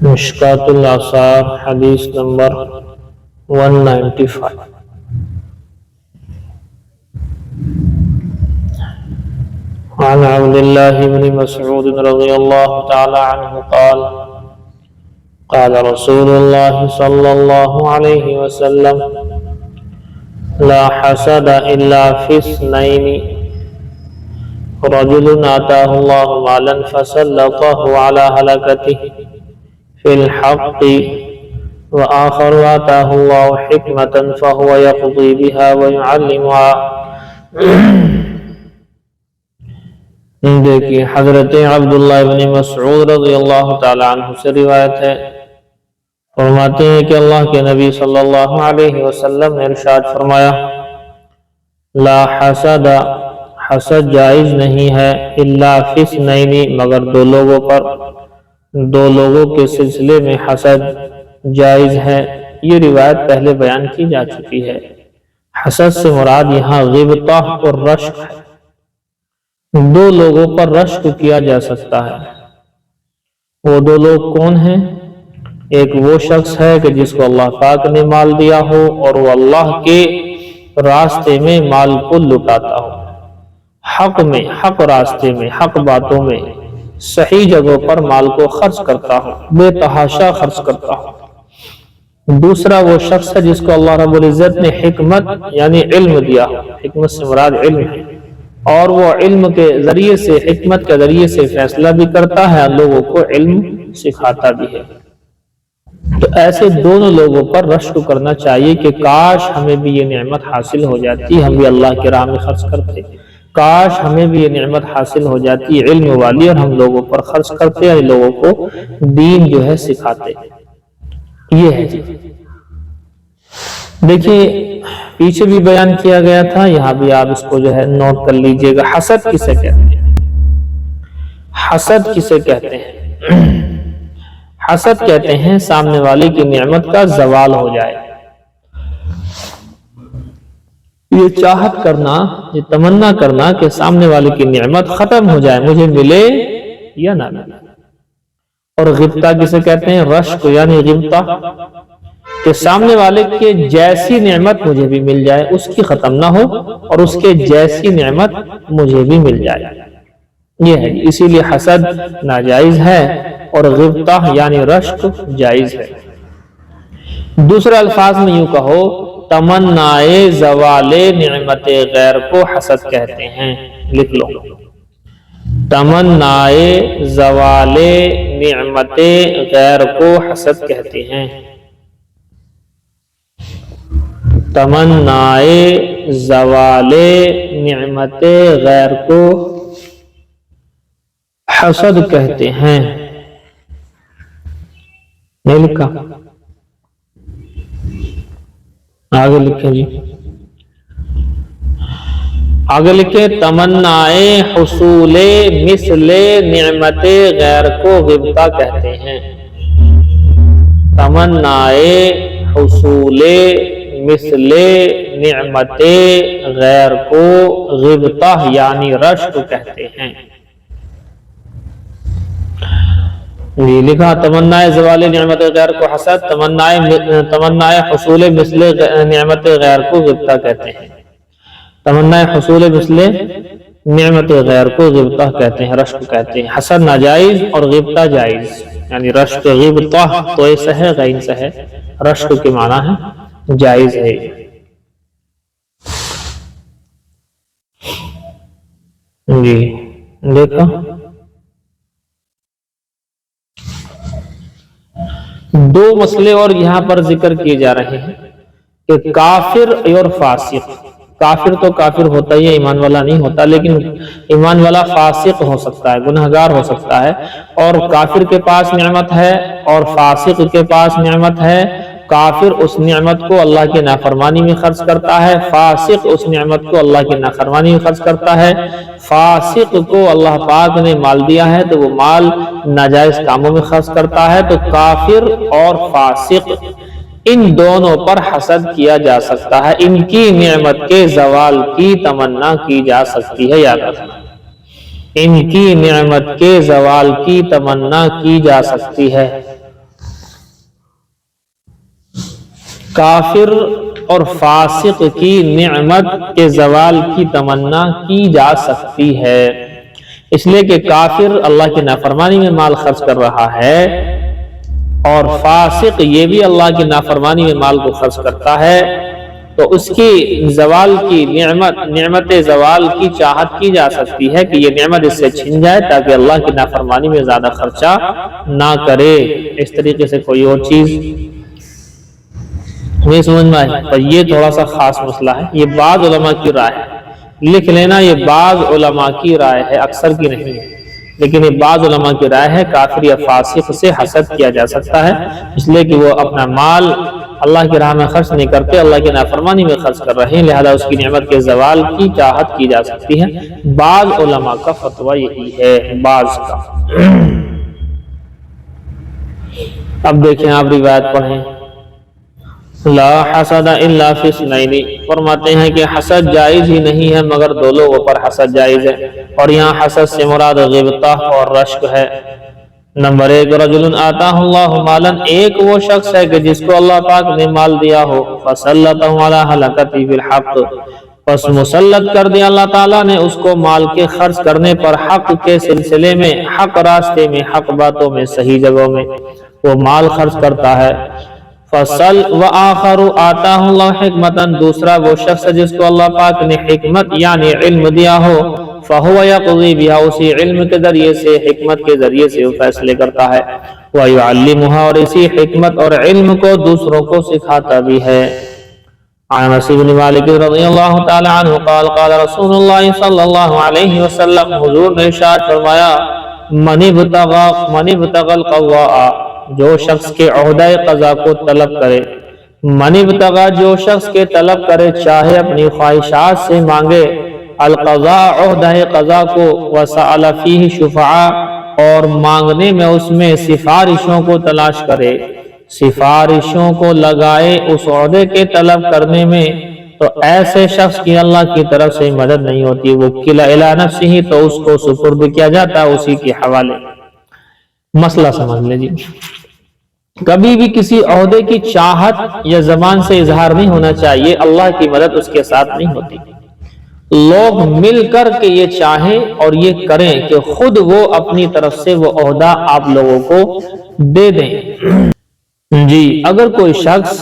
مشکات الاثار حدیث نمبر 195۔ عن عبد الله بن مسعود رضي الله تعالى عنه قال قال رسول الله صلى الله عليه وسلم لا حسد إلا في اثنين رجل آتاه الله مالا فسلطه على هلكته في الحق وآخر آتاه الله حكمة فهو يقضي بها ويعلمها۔ دیکھیے حضرت عبداللہ بن مسعود رضی اللہ تعالی عنہ سے روایت ہے، فرماتے ہیں کہ اللہ کے نبی صلی اللہ علیہ وسلم نے ارشاد فرمایا لا حسد، حسد جائز نہیں ہے، الا فی اثنین، مگر دو لوگوں پر، دو لوگوں کے سلسلے میں حسد جائز ہے۔ یہ روایت پہلے بیان کی جا چکی ہے۔ حسد سے مراد یہاں غیبتہ اور رشک ہے۔ دو لوگوں پر رشک کیا جا سکتا ہے۔ وہ دو لوگ کون ہیں؟ ایک وہ شخص ہے کہ جس کو اللہ پاک نے مال دیا ہو اور وہ اللہ کے راستے میں مال کو لٹاتا ہو، حق میں، حق راستے میں، حق باتوں میں، صحیح جگہوں پر مال کو خرچ کرتا ہو، بے تحاشا خرچ کرتا ہو۔ دوسرا وہ شخص ہے جس کو اللہ رب العزت نے حکمت یعنی علم دیا ہو، حکمت سے مراد علم ہے، اور وہ علم کے ذریعے سے، حکمت کے ذریعے سے فیصلہ بھی کرتا ہے، لوگوں کو علم سکھاتا بھی ہے۔ تو ایسے دونوں لوگوں پر رشک کرنا چاہیے کہ کاش ہمیں بھی یہ نعمت حاصل ہو جاتی، ہم بھی اللہ کی راہ میں خرچ کرتے، کاش ہمیں بھی یہ نعمت حاصل ہو جاتی علم والی اور ہم لوگوں پر خرچ کرتے اور لوگوں کو دین جو ہے سکھاتے۔ یہ ہے جی۔ دیکھیے پیچھے بھی بیان کیا گیا تھا، یہاں بھی آپ اس کو جو ہے نوٹ کر لیجئے گا۔ حسد کسے کہتے ہیں؟ حسد کسے کہتے ہیں؟ حسد کہتے ہیں سامنے والے کی نعمت کا زوال ہو جائے، یہ چاہت کرنا، یہ تمنا کرنا کہ سامنے والے کی نعمت ختم ہو جائے، مجھے ملے یا نہ ملے۔ اور غبطہ کسے کہتے ہیں؟ رشک یعنی غبطہ، کہ سامنے والے کے جیسی نعمت مجھے بھی مل جائے، اس کی ختم نہ ہو اور اس کے جیسی نعمت مجھے بھی مل جائے۔ یہ ہے، اسی لیے حسد ناجائز ہے اور غبطہ یعنی رشک جائز ہے۔ دوسرے الفاظ میں یوں کہو، تمنائے زوال نعمت غیر کو حسد کہتے ہیں۔ لکھ لو، تمنائے زوال نعمت غیر کو حسد کہتے ہیں۔ تمنائے زوال نعمت غیر کو حسد کہتے ہیں۔ نہیں لکھا؟ آگے لکھیں جی، آگے لکھیں تمنائے حصول مثل نعمت غیر کو غبطہ کہتے ہیں۔ تمنائے حصول مثل نعمت غیر کو غبطہ یعنی رشک کہتے ہیں۔ یہ لکھا تمنائے زوال نعمت غیر کو حسد، تمنائے حصول مثل نعمت غیر کو غبطہ کہتے ہیں۔ تمنائے حصول مثل نعمت غیر کو غبطہ کہتے ہیں، رشک کہتے ہیں۔ حسد ناجائز اور غبطہ جائز، یعنی رشک غبطہ تو ایسا ہے، غین سے ہے، رشک کے معنی ہے جائز ہے۔ جی دیکھا، دو مسئلے اور یہاں پر ذکر کیے جا رہے ہیں کہ کافر اور فاسق۔ کافر تو کافر ہوتا ہی ہے، ایمان والا نہیں ہوتا، لیکن ایمان والا فاسق ہو سکتا ہے، گنہگار ہو سکتا ہے، اور کافر کے پاس نعمت ہے اور فاسق کے پاس نعمت ہے۔ کافر اس نعمت کو اللہ کی نافرمانی میں خرچ کرتا ہے، فاسق اس نعمت کو اللہ کی نافرمانی میں خرچ کرتا ہے۔ فاسق کو اللہ پاک نے مال دیا ہے تو وہ مال ناجائز کاموں میں خرچ کرتا ہے۔ تو کافر اور فاسق ان دونوں پر حسد کیا جا سکتا ہے، ان کی نعمت کے زوال کی تمنا کی جا سکتی ہے، یاد رکھنا، ان کی نعمت کے زوال کی تمنا کی جا سکتی ہے۔ کافر اور فاسق کی نعمت کے زوال کی تمنا کی جا سکتی ہے، اس لیے کہ کافر اللہ کی نافرمانی میں مال خرچ کر رہا ہے اور فاسق یہ بھی اللہ کی نافرمانی میں مال کو خرچ کرتا ہے، تو اس کی زوال کی نعمت زوال کی چاہت کی جا سکتی ہے کہ یہ نعمت اس سے چھن جائے تاکہ اللہ کی نافرمانی میں زیادہ خرچہ نہ کرے۔ اس طریقے سے کوئی اور چیز نہیں سمجھ میں آئی، پر یہ تھوڑا سا خاص مسئلہ ہے، یہ بعض علماء کی رائے ہے، لکھ لینا یہ بعض علماء کی رائے ہے، اکثر کی نہیں ہے، لیکن یہ بعض علماء کی رائے ہے۔ کافر یا فاسق سے حسد کیا جا سکتا ہے، اس لیے کہ وہ اپنا مال اللہ کی راہ میں خرچ نہیں کرتے، اللہ کی نافرمانی میں خرچ کر رہے ہیں، لہذا اس کی نعمت کے زوال کی چاہت کی جا سکتی ہے۔ بعض علماء کا فتویٰ یہی ہے، بعض کا۔ اب دیکھیں آپ روایت پڑھیں، لا حسد الا فی اثنین، فرماتے ہیں کہ حسد جائز ہی نہیں ہے مگر دو لوگوں پر حسد جائز ہے، اور یہاں حسد سے مراد غیبتہ اور رشک ہے۔ نمبر 1، رجل آتاہ اللہ مالا، ایک وہ شخص ہے کہ جس کو اللہ پاک نے مال دیا ہو، فسلطہ علی ہلاکتہ بالحق، پس مسلط کر دیا اللہ تعالیٰ نے اس کو مال کے خرچ کرنے پر حق کے سلسلے میں، حق راستے میں، حق باتوں میں، صحیح جگہوں میں وہ مال خرچ کرتا ہے۔ فصل وآخر آتاہ اللہ حکمتا، دوسرا وہ شخص جس کو اللہ پاک نے حکمت یعنی علم دیا ہو، فہو یقضی بہا، اسی علم کے ذریعے سے، حکمت کے ذریعے سے وہ فیصلے کرتا ہے، ویعلمہا، اور اسی حکمت اور علم کو دوسروں کو سکھاتا بھی ہے۔ عن انس بن مالک رضی اللہ تعالی عنہ قال قال رسول اللہ صلی اللہ علیہ وسلم، حضور نے ارشاد فرمایا، من ابتغى القضاء، جو شخص کے عہدہ قضا کو طلب کرے، من ابتغى، جو شخص کے طلب کرے، چاہے اپنی خواہشات سے مانگے، القضاء، عہدہ قضا کو، وسأل فیہ شفعاء، اور مانگنے میں اس میں سفارشوں کو تلاش کرے، سفارشوں کو لگائے اس عہدے کے طلب کرنے میں، تو ایسے شخص کی اللہ کی طرف سے مدد نہیں ہوتی، وہ وکل الی نفسہ، تو اس کو سپرد کیا جاتا ہے اسی کے حوالے۔ مسئلہ سمجھ لیجیے، کبھی بھی کسی عہدے کی چاہت یا زبان سے اظہار نہیں ہونا چاہیے، اللہ کی مدد اس کے ساتھ نہیں ہوتی۔ لوگ مل کر کے یہ چاہیں اور یہ کریں کہ خود وہ اپنی طرف سے وہ عہدہ آپ لوگوں کو دے دیں۔ جی، اگر کوئی شخص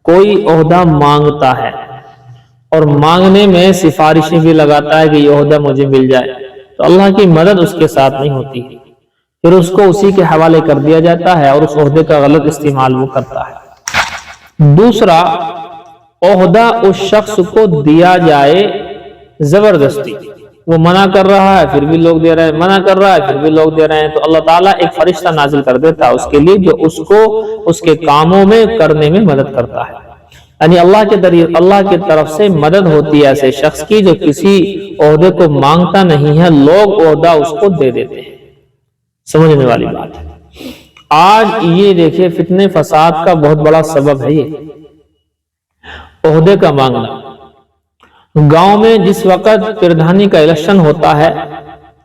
کوئی عہدہ مانگتا ہے اور مانگنے میں سفارشیں بھی لگاتا ہے کہ یہ عہدہ مجھے مل جائے، تو اللہ کی مدد اس کے ساتھ نہیں ہوتی، پھر اس کو اسی کے حوالے کر دیا جاتا ہے اور اس عہدے کا غلط استعمال وہ کرتا ہے۔ دوسرا، عہدہ اس شخص کو دیا جائے زبردستی، وہ منع کر رہا ہے پھر بھی لوگ دے رہے ہیں، منع کر رہا ہے پھر بھی لوگ دے رہے ہیں، تو اللہ تعالیٰ ایک فرشتہ نازل کر دیتا ہے اس کے لیے، جو اس کو اس کے کاموں میں کرنے میں مدد کرتا ہے۔ یعنی اللہ کی طرف سے مدد ہوتی ہے ایسے شخص کی جو کسی عہدے کو مانگتا نہیں ہے، لوگ عہدہ اس کو دے دیتے ہیں۔ سمجھنے والی بات ہے۔ آج یہ دیکھیں فتنے فساد کا بہت بڑا سبب ہے یہ عہدے کا مانگنا۔ گاؤں میں جس وقت پردھانی کا الیکشن ہوتا ہے،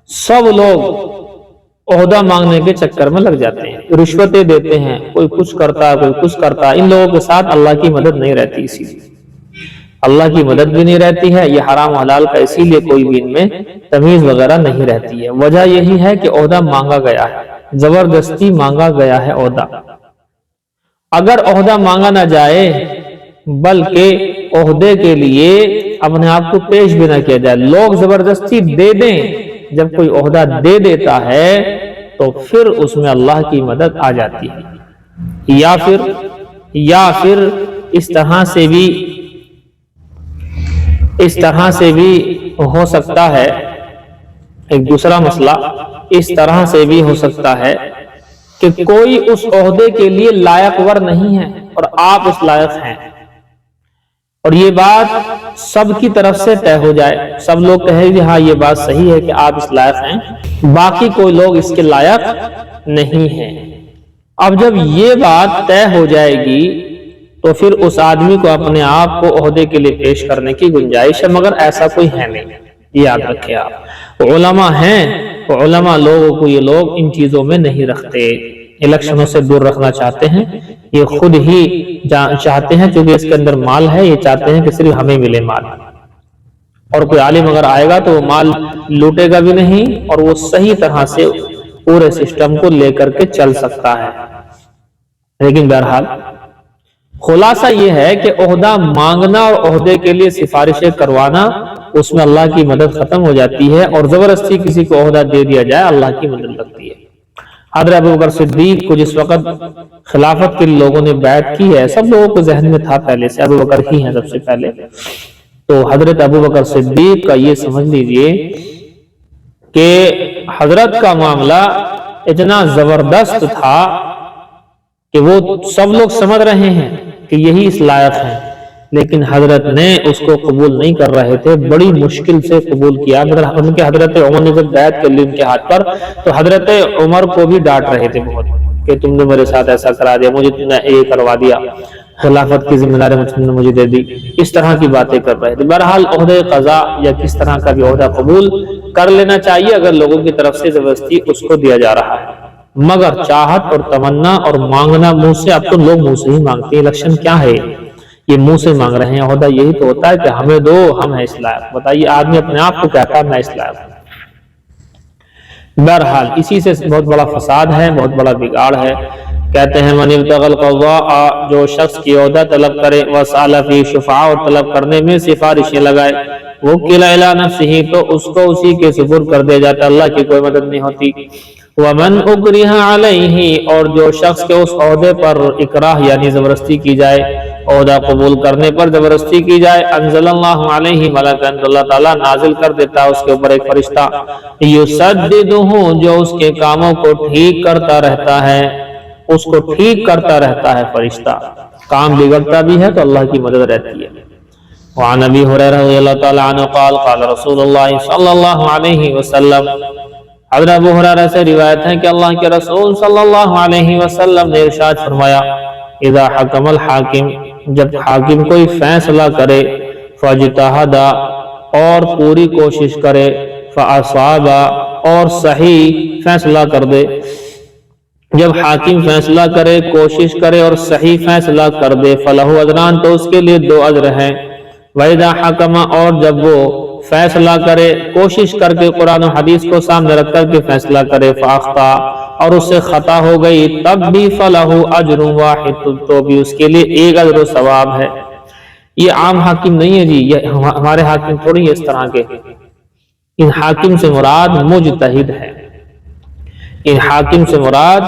سب لوگ عہدہ مانگنے کے چکر میں لگ جاتے ہیں، رشوتیں دیتے ہیں، کوئی کچھ کرتا ہے کوئی کچھ کرتا ہے۔ ان لوگوں کے ساتھ اللہ کی مدد نہیں رہتی، اسی لیے اللہ کی مدد بھی نہیں رہتی ہے، یہ حرام و حلال کا اسی لیے کوئی بھی ان میں تمیز وغیرہ نہیں رہتی ہے۔ وجہ یہی ہے کہ عہدہ مانگا گیا ہے، زبردستی مانگا گیا ہے عہدہ۔ اگر عہدہ مانگا نہ جائے بلکہ عہدے کے لیے اپنے آپ کو پیش بھی نہ کیا جائے، لوگ زبردستی دے دیں، جب کوئی عہدہ دے دیتا ہے تو پھر اس میں اللہ کی مدد آ جاتی ہے۔ یا پھر اس طرح سے بھی ہو سکتا ہے، ایک دوسرا مسئلہ اس طرح سے بھی ہو سکتا ہے کہ کوئی اس عہدے کے لیے لائق ور نہیں ہے اور آپ اس لائق ہیں، اور یہ بات سب کی طرف سے طے ہو جائے، سب لوگ کہیں گے ہاں یہ بات صحیح ہے کہ آپ اس لائق ہیں، باقی کوئی لوگ اس کے لائق نہیں ہیں۔ اب جب یہ بات طے ہو جائے گی تو پھر اس آدمی کو اپنے آپ کو عہدے کے لیے پیش کرنے کی گنجائش ہے، مگر ایسا کوئی ہے نہیں، یاد رکھیں آپ۔ علماء ہیں تو علماء لوگوں کو یہ لوگ ان چیزوں میں نہیں رکھتے۔ الیکشنوں سے دور رکھنا چاہتے ہیں، یہ خود ہی چاہتے ہیں چونکہ اس کے اندر مال ہے، یہ چاہتے ہیں کہ صرف ہمیں ملے مال، اور کوئی عالم اگر آئے گا تو وہ مال لوٹے گا بھی نہیں اور وہ صحیح طرح سے پورے سسٹم کو لے کر کے چل سکتا ہے۔ لیکن بہرحال خلاصہ یہ ہے کہ عہدہ مانگنا اور عہدے کے لیے سفارشیں کروانا، اس میں اللہ کی مدد ختم ہو جاتی ہے، اور زبردستی کسی کو عہدہ دے دیا جائے اللہ کی مدد لگتی ہے۔ حضرت ابوبکر صدیق کو جس وقت خلافت کے لوگوں نے بیعت کی ہے، سب لوگوں کو ذہن میں تھا پہلے سے ابوبکر ہی ہیں سب سے پہلے، تو حضرت ابوبکر صدیق کا یہ سمجھ لیجئے کہ حضرت کا معاملہ اتنا زبردست تھا کہ وہ سب لوگ سمجھ رہے ہیں کہ یہی اس لائق ہے، لیکن حضرت نے اس کو قبول نہیں کر رہے تھے، بڑی مشکل سے قبول کیا۔ ان کے حضرت عمر نے جب بیعت کر لی ان کے ہاتھ پر، تو حضرت عمر کو بھی ڈانٹ رہے تھے بہت کہ تم نے میرے ساتھ ایسا کرا دیا، مجھے تم نے یہ کروا دیا، خلافت کی ذمہ داری تم نے مجھے دے دی، اس طرح کی باتیں کر رہے تھے۔ بہرحال عہدہ قضا یا کس طرح کا بھی عہدہ قبول کر لینا چاہیے اگر لوگوں کی طرف سے زبردستی اس کو دیا جا رہا ہے، مگر چاہت اور تمنا اور مانگنا منہ سے، اب تو لوگ منہ سے ہی مانگتے ہیں، الیکشن کیا ہے یہ منہ سے مانگ رہے ہیں، عہدہ یہی تو ہوتا ہے کہ ہمیں دو، ہم ہیں اس لائق۔ بتائیے آدمی اپنے آپ کو کہتا ہے میں اس لائق ہوں۔ بہرحال اسی سے بہت بڑا فساد ہے، بہت بڑا بگاڑ ہے۔ کہتے ہیں من ابتغى القضاء، جو شخص کی عہدہ طلب کرے، وسأل فی شفاعہ، اور طلب کرنے میں سفارشیں لگائے، وکل الی نفسہ، تو اس کو اسی کے سپرد کر دیا جاتا ہے، اللہ کی کوئی مدد نہیں ہوتی۔ ومن اکرہ علیہ، اور جو شخص کے اس عہدے پر اکراہ یعنی زبردستی کی جائے، عہدہ قبول کرنے پر زبردستی کی جائے، انزل اللہ علیہ ملکا، اللہ تعالیٰ نازل کر دیتا ہے اس کے اوپر ایک فرشتہ، یسددہ، جو اس کے کاموں کو ٹھیک کرتا رہتا ہے، اس کو ٹھیک کرتا رہتا ہے فرشتہ، کام بگڑتا بھی ہے تو اللہ کی مدد رہتی ہے۔ وعن ابی ہریرہ رضی اللہ تعالی عنہ قال قال رسول اللہ صلی اللہ علیہ وسلم، حضرت ابو ہریرہ سے روایت ہے کہ اللہ کے رسول صلی اللہ علیہ وسلم نے ارشاد فرمایا، اذا حکم الحاکم، جب حاکم کوئی فیصلہ کرے، فاجتہد، اور پوری کوشش کرے، فاصاب، اور صحیح فیصلہ کر دے۔ جب حاکم فیصلہ کرے، کوشش کرے اور صحیح فیصلہ کر دے، فلہ اجران، تو اس کے لیے 2 اجر ہیں۔ وَإِذَا حَكَمَ، اور جب وہ فیصلہ کرے، کوشش کر کے قرآن و حدیث کو سامنے رکھ کر کے فیصلہ کرے، فَأَخْطَأَ، اور اس سے خطا ہو گئی، تب بھی فَلَهُ أَجْرٌ وَاحِدٌ، تو بھی اس کے لیے 1 اجر و ثواب ہے۔ یہ عام حاکم نہیں ہے جی، یہ ہمارے حاکم تھوڑی ہے اس طرح کے، ان حاکم سے مراد مجتہد ہے، ان حاکم سے مراد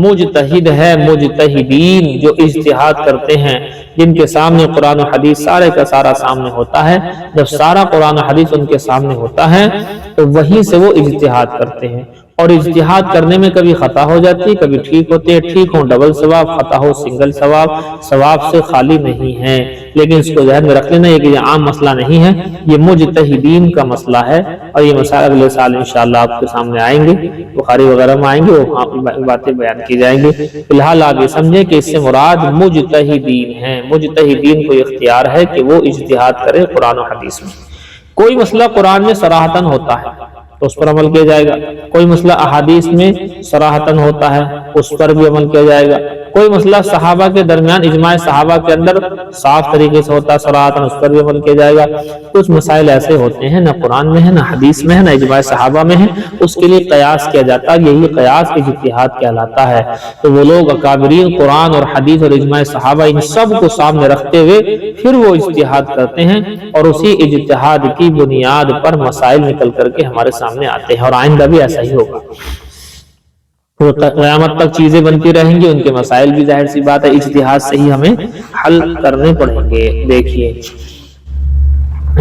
مجتہد ہے، مجتہدین جو اجتہاد کرتے ہیں، جن کے سامنے قرآن و حدیث سارے کا سارا سامنے ہوتا ہے۔ جب سارا قرآن و حدیث ان کے سامنے ہوتا ہے تو وہیں سے وہ اجتہاد کرتے ہیں، اور اجتہاد کرنے میں کبھی خطا ہو جاتی ہے، کبھی ٹھیک ہوتے ہیں، ٹھیک ہو ڈبل ثواب، خطا ہو سنگل ثواب، ثواب سے خالی نہیں ہے۔ لیکن اس کو ذہن میں رکھ لینا، یہ عام مسئلہ نہیں ہے، یہ مجتہدین کا مسئلہ ہے، اور یہ مسائل اگلے سال انشاءاللہ آپ کے سامنے آئیں گے، بخاری وغیرہ میں آئیں گے، وہ باتیں بیان کی جائیں گی۔ فی الحال آپ یہ سمجھیں کہ اس سے مراد مجتہدین ہیں، مجتہدین کو اختیار ہے کہ وہ اجتہاد کرے قرآن و حدیث میں۔ کوئی مسئلہ قرآن میں صراحتاً ہوتا ہے تو اس پر عمل کیا جائے گا، کوئی مسئلہ احادیث میں صراحتاً ہوتا ہے اس پر بھی عمل کیا جائے گا، کوئی مسئلہ صحابہ کے درمیان اجماع صحابہ کے اندر صاف طریقے سے ہوتا ہے صراحتاً، اس پر بھی عمل کیا جائے گا۔ کچھ مسائل ایسے ہوتے ہیں نہ قرآن میں ہے، نہ حدیث میں ہے، نہ اجماع صحابہ میں ہے، اس کے لیے قیاس کیا جاتا ہے، یہی قیاس اجتہاد کہلاتا ہے۔ تو وہ لوگ اکابرین قرآن اور حدیث اور اجماع صحابہ ان سب کو سامنے رکھتے ہوئے پھر وہ اجتہاد کرتے ہیں، اور اسی اجتہاد کی بنیاد پر مسائل نکل کر کے ہمارے سامنے آتے ہیں، اور آئندہ بھی ایسا ہی ہوگا۔ قیامت تک چیزیں بنتی رہیں گی، ان کے مسائل بھی ظاہر سی بات ہے اجتہاد سے ہی ہمیں حل کرنے پڑیں گے۔ دیکھیے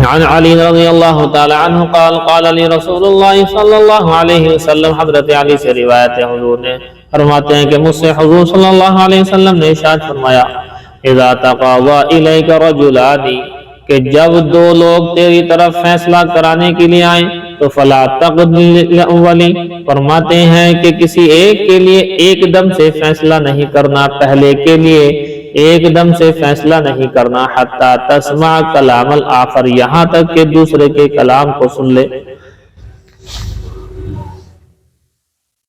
عن علی رضی اللہ تعالی عنہ قال قال علی رسول اللہ صلی اللہ علیہ وسلم، حضرت علی سے روایت ہے، حضور نے فرماتے ہیں کہ مجھ سے حضور صلی اللہ علیہ وسلم نے ارشاد فرمایا، اذا تقاضى الیک رجلان، کہ جب 2 لوگ تیری طرف فیصلہ کرانے کے لیے آئیں تو فلا تقض للاول، فرماتے ہیں کہ کسی ایک کے لیے ایک دم سے فیصلہ نہیں کرنا، پہلے کے لیے ایک دم سے فیصلہ نہیں کرنا، حتی تسمع کلام الآخر، یہاں تک کہ دوسرے کے کلام کو سن لے۔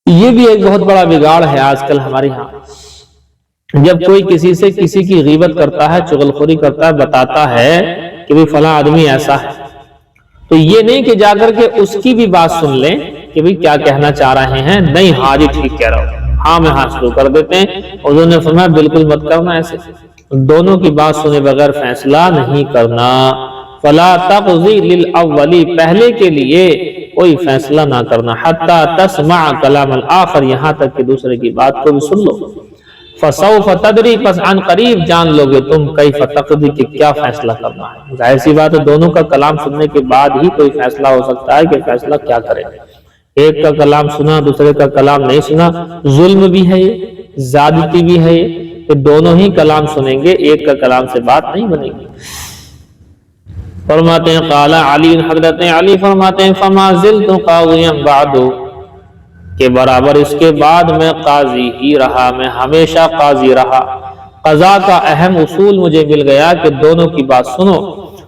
یہ بھی ایک بہت بڑا بگاڑ ہے آج کل ہمارے ہاں. جب کوئی کسی سے کسی کی غیبت کرتا ہے، چغلخوری کرتا ہے، بتاتا ہے کہ بھی فلاں آدمی ایسا ہے، تو یہ نہیں کہ جا کر کے اس کی بھی بات سن لیں کہ بھی کیا کہنا چاہ رہے ہیں. نہیں، ہاں جی ٹھیک کہہ رہا ہوں، ہاں میں ہاں شروع کر دیتے ہیں. حضور نے فرمایا بالکل مت کرنا ایسے، دونوں کی بات سنے بغیر فیصلہ نہیں کرنا. فلا تقضی للاولی، پہلے کے لیے کوئی فیصلہ نہ کرنا. حتی تسمع کلام الاخر، یہاں تک کہ دوسرے کی بات کو بھی سن لو. فسوف تدری، پس عن قریب جان لو گے تم کیف تقضی، کہ کیا فیصلہ کرنا ہے. ظاہر سی بات ہے دونوں کا کلام سننے کے بعد ہی کوئی فیصلہ ہو سکتا ہے کہ فیصلہ کیا کرے. ایک کا کلام سنا، دوسرے کا کلام نہیں سنا، ظلم بھی ہے، زیادتی بھی ہے. کہ دونوں ہی کلام سنیں گے، ایک کا کلام سے بات نہیں بنے گی. فرماتے ہیں قال علی، حضرت علی فرماتے ہیں فما زلت قاضیا بعد، کہ برابر اس کے بعد میں قاضی ہی رہا، میں ہمیشہ قاضی رہا. قضا کا اہم اصول مجھے مل گیا کہ دونوں کی بات سنو،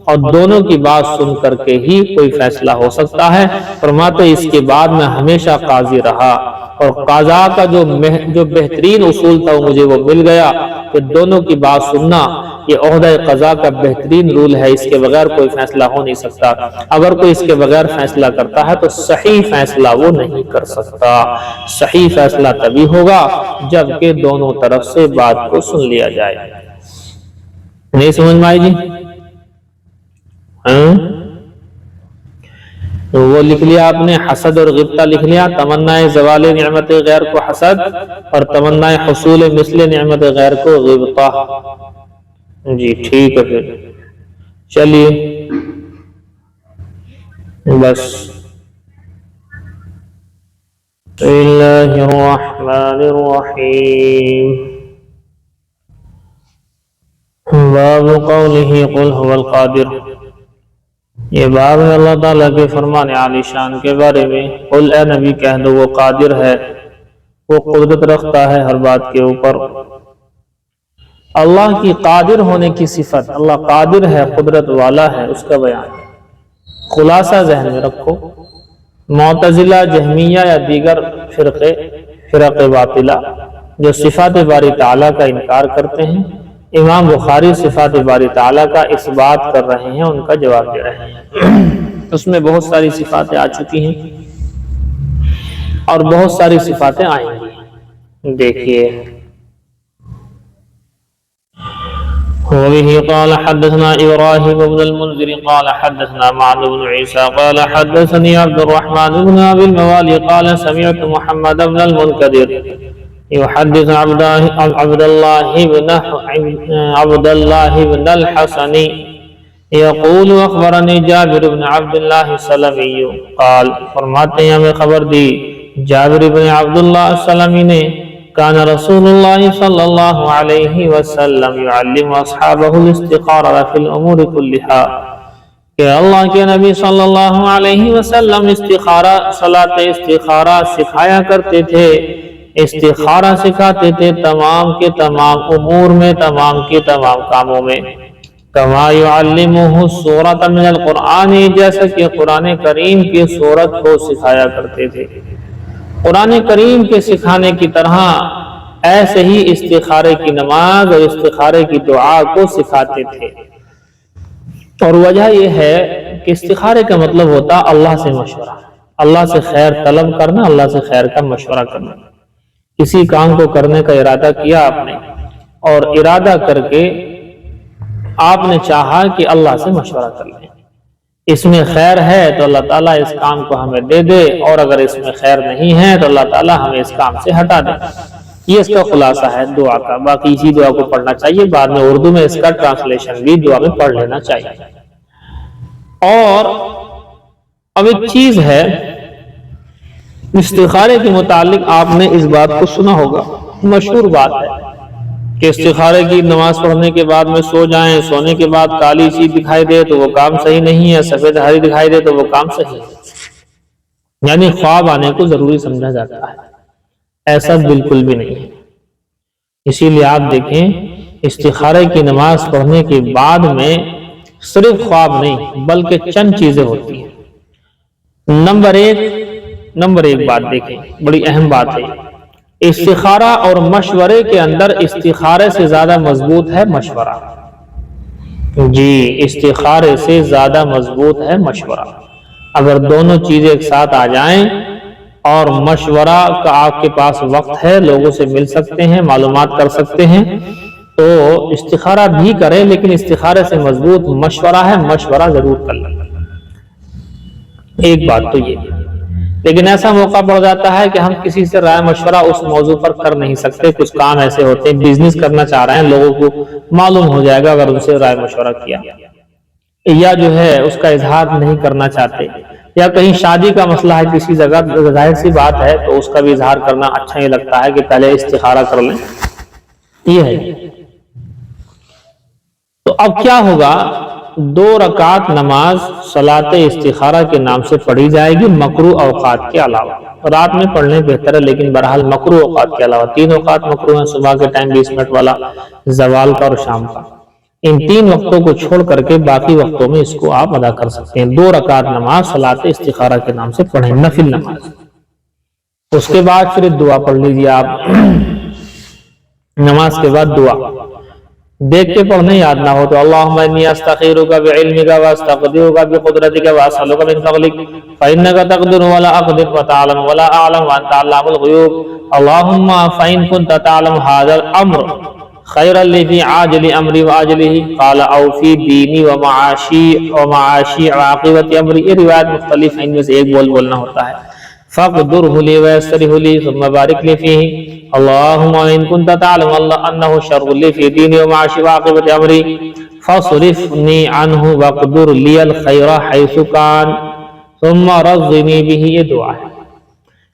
اور دونوں کی بات سن کر کے ہی کوئی فیصلہ ہو سکتا ہے. فرماتے اس کے بعد میں ہمیشہ قاضی رہا، اور قضا کا جو بہترین اصول تھا مجھے وہ مل گیا کہ دونوں کی بات سننا یہ عہدہ قضا کا بہترین رول ہے. اس کے بغیر کوئی فیصلہ ہو نہیں سکتا. اگر کوئی اس کے بغیر فیصلہ کرتا ہے تو صحیح فیصلہ وہ نہیں کر سکتا. صحیح فیصلہ تبھی ہوگا جبکہ دونوں طرف سے بات کو سن لیا جائے. نہیں سمجھ میں آئی جی؟ وہ لکھ لیا آپ نے، حسد اور غبطہ لکھ لیا. تمنا زوال نعمت غیر کو حسد، اور تمنا حصول مثل نعمت غیر کو غبطہ. جی ٹھیک ہے، پھر چلیے بس. بسم اللہ الرحمن الرحیم. باب قولہ قل هو القادر، یہ باب ہے اللہ تعالیٰ کے فرمان عالی شان کے بارے میں. قل اے نبی کہہ دو وہ قادر ہے، وہ قدرت رکھتا ہے ہر بات کے اوپر. اللہ کی قادر ہونے کی صفت، اللہ قادر ہے، قدرت والا ہے، اس کا بیان. خلاصہ ذہن میں رکھو، معتزلہ، جہمیہ یا دیگر فرق باطلہ جو صفات باری تعالیٰ کا انکار کرتے ہیں، امام بخاری صفات باری تعالیٰ کا اس بات کر رہے ہیں، ان کا جواب دے رہے ہیں. اس میں بہت ساری صفاتیں آ چکی ہیں اور بہت ساری صفاتیں آئیں گی. دیکھیے وبه قال حدثنا إبراهيم بن المنذر قال حدثنا معن بن عيسى قال حدثني عبد الرحمن بن أبي الموالي قال سمعت محمد بن المنكدر يحدث عبد الله بن الحسن يقول أخبرني جابر بن عبد الله السلمي قال، فرماتے ہیں ہمیں خبر دی جابر بن عبداللہ السلمی نے، کان رسول اللہ صلی اللہ علیہ وسلم يعلم اصحابہ الاستخارہ فی الامور کلہا، کہ اللہ کے نبی صلی اللہ علیہ وسلم استخارہ، صلاۃ استخارہ سکھایا کرتے تھے. استخارہ سکھاتے تھے تمام کے تمام امور میں، تمام کے تمام کاموں میں. کما يعلمہ سورۃ من القرآن، جیسا کہ قرآن کریم کی سورت کو سکھایا کرتے تھے. قرآن کریم کے سکھانے کی طرح ایسے ہی استخارے کی نماز اور استخارے کی دعا کو سکھاتے تھے. اور وجہ یہ ہے کہ استخارے کا مطلب ہوتا اللہ سے مشورہ، اللہ سے خیر طلب کرنا، اللہ سے خیر کا مشورہ کرنا. کسی کام کو کرنے کا ارادہ کیا آپ نے، اور ارادہ کر کے آپ نے چاہا کہ اللہ سے مشورہ کر لیں، اس میں خیر ہے تو اللہ تعالیٰ اس کام کو ہمیں دے دے، اور اگر اس میں خیر نہیں ہے تو اللہ تعالیٰ ہمیں اس کام سے ہٹا دے. یہ اس کا خلاصہ ہے دعا کا. باقی اسی دعا کو پڑھنا چاہیے، بعد میں اردو میں اس کا ٹرانسلیشن بھی دعا میں پڑھ لینا چاہیے. اور اب ایک چیز ہے استخارے کے متعلق، آپ نے اس بات کو سنا ہوگا، مشہور بات ہے کہ استخارے کی نماز پڑھنے کے بعد میں سو جائیں، سونے کے بعد کالی چیز دکھائی دے تو وہ کام صحیح نہیں ہے، سفید ہری دکھائی دے تو وہ کام صحیح ہے. یعنی خواب آنے کو ضروری سمجھا جاتا ہے. ایسا بالکل بھی نہیں ہے. اسی لیے آپ دیکھیں استخارے کی نماز پڑھنے کے بعد میں صرف خواب نہیں بلکہ چند چیزیں ہوتی ہیں. نمبر 1، نمبر 1 بات دیکھیں، بڑی اہم بات ہے، استخارہ اور مشورے کے اندر استخارے سے زیادہ مضبوط ہے مشورہ۔ جی، استخارے سے زیادہ مضبوط ہے مشورہ۔ اگر دونوں چیزیں ایک ساتھ آ جائیں اور مشورہ کا آپ کے پاس وقت ہے، لوگوں سے مل سکتے ہیں، معلومات کر سکتے ہیں، تو استخارہ بھی کریں، لیکن استخارے سے مضبوط مشورہ ہے، مشورہ ضرور کر لیں۔ ایک بات تو یہ، لیکن ایسا موقع پڑ جاتا ہے کہ ہم کسی سے رائے مشورہ اس موضوع پر کر نہیں سکتے، کچھ کام ایسے ہوتے ہیں، بزنس کرنا چاہ رہے ہیں، لوگوں کو معلوم ہو جائے گا اگر ان سے رائے مشورہ کیا، یا جو ہے اس کا اظہار نہیں کرنا چاہتے، یا کہیں شادی کا مسئلہ ہے کسی جگہ، ظاہر سی بات ہے تو اس کا بھی اظہار کرنا اچھا ہی لگتا ہے کہ پہلے استخارہ کر لیں۔ یہ ہے۔ تو اب کیا ہوگا، 2 رکعت نماز صلاۃ استخارہ کے نام سے پڑھی جائے گی مکروہ اوقات کے علاوہ۔ رات میں پڑھنے بہتر ہے، لیکن بہرحال مکروہ اوقات کے علاوہ 3 اوقات مکروہ ہیں، صبح کے ٹائم 20 منٹ والا، زوال کا اور شام کا۔ ان 3 وقتوں کو چھوڑ کر کے باقی وقتوں میں اس کو آپ ادا کر سکتے ہیں۔ 2 رکعت نماز صلاۃ استخارہ کے نام سے پڑھیں، نفل نماز۔ اس کے بعد پھر دعا پڑھ لیجیے آپ، نماز کے بعد دعا دیکھ کے پڑھنے یاد نہ ہو تو اللہم انی استخیرک بعلمک واستقدرک بقدرتک واسألک من فضلک فإنک تقدر ولا اقدر وتعلم ولا اعلم وانت علام الغیوب اللہم فإن كنت تعلم هذا الامر خیرا لی فی عاجل امری وآجلہ قال او فی دینی ومعاشی وعاقبت امری۔ یہ روایت مختلف ہیں، ان میں سے ایک بولنا ہوتا ہے۔ فاقدرہ لی ویسرہ لی ثم بارک لی فیہ اللہم ان کنت تعلم انہ شر لی فی دینی ومعاشی وعاقبت امری فاصرفنی عنہ واقدر لی الخیر حیث کان ثم رضنی بہ۔ یہ دعا ہے۔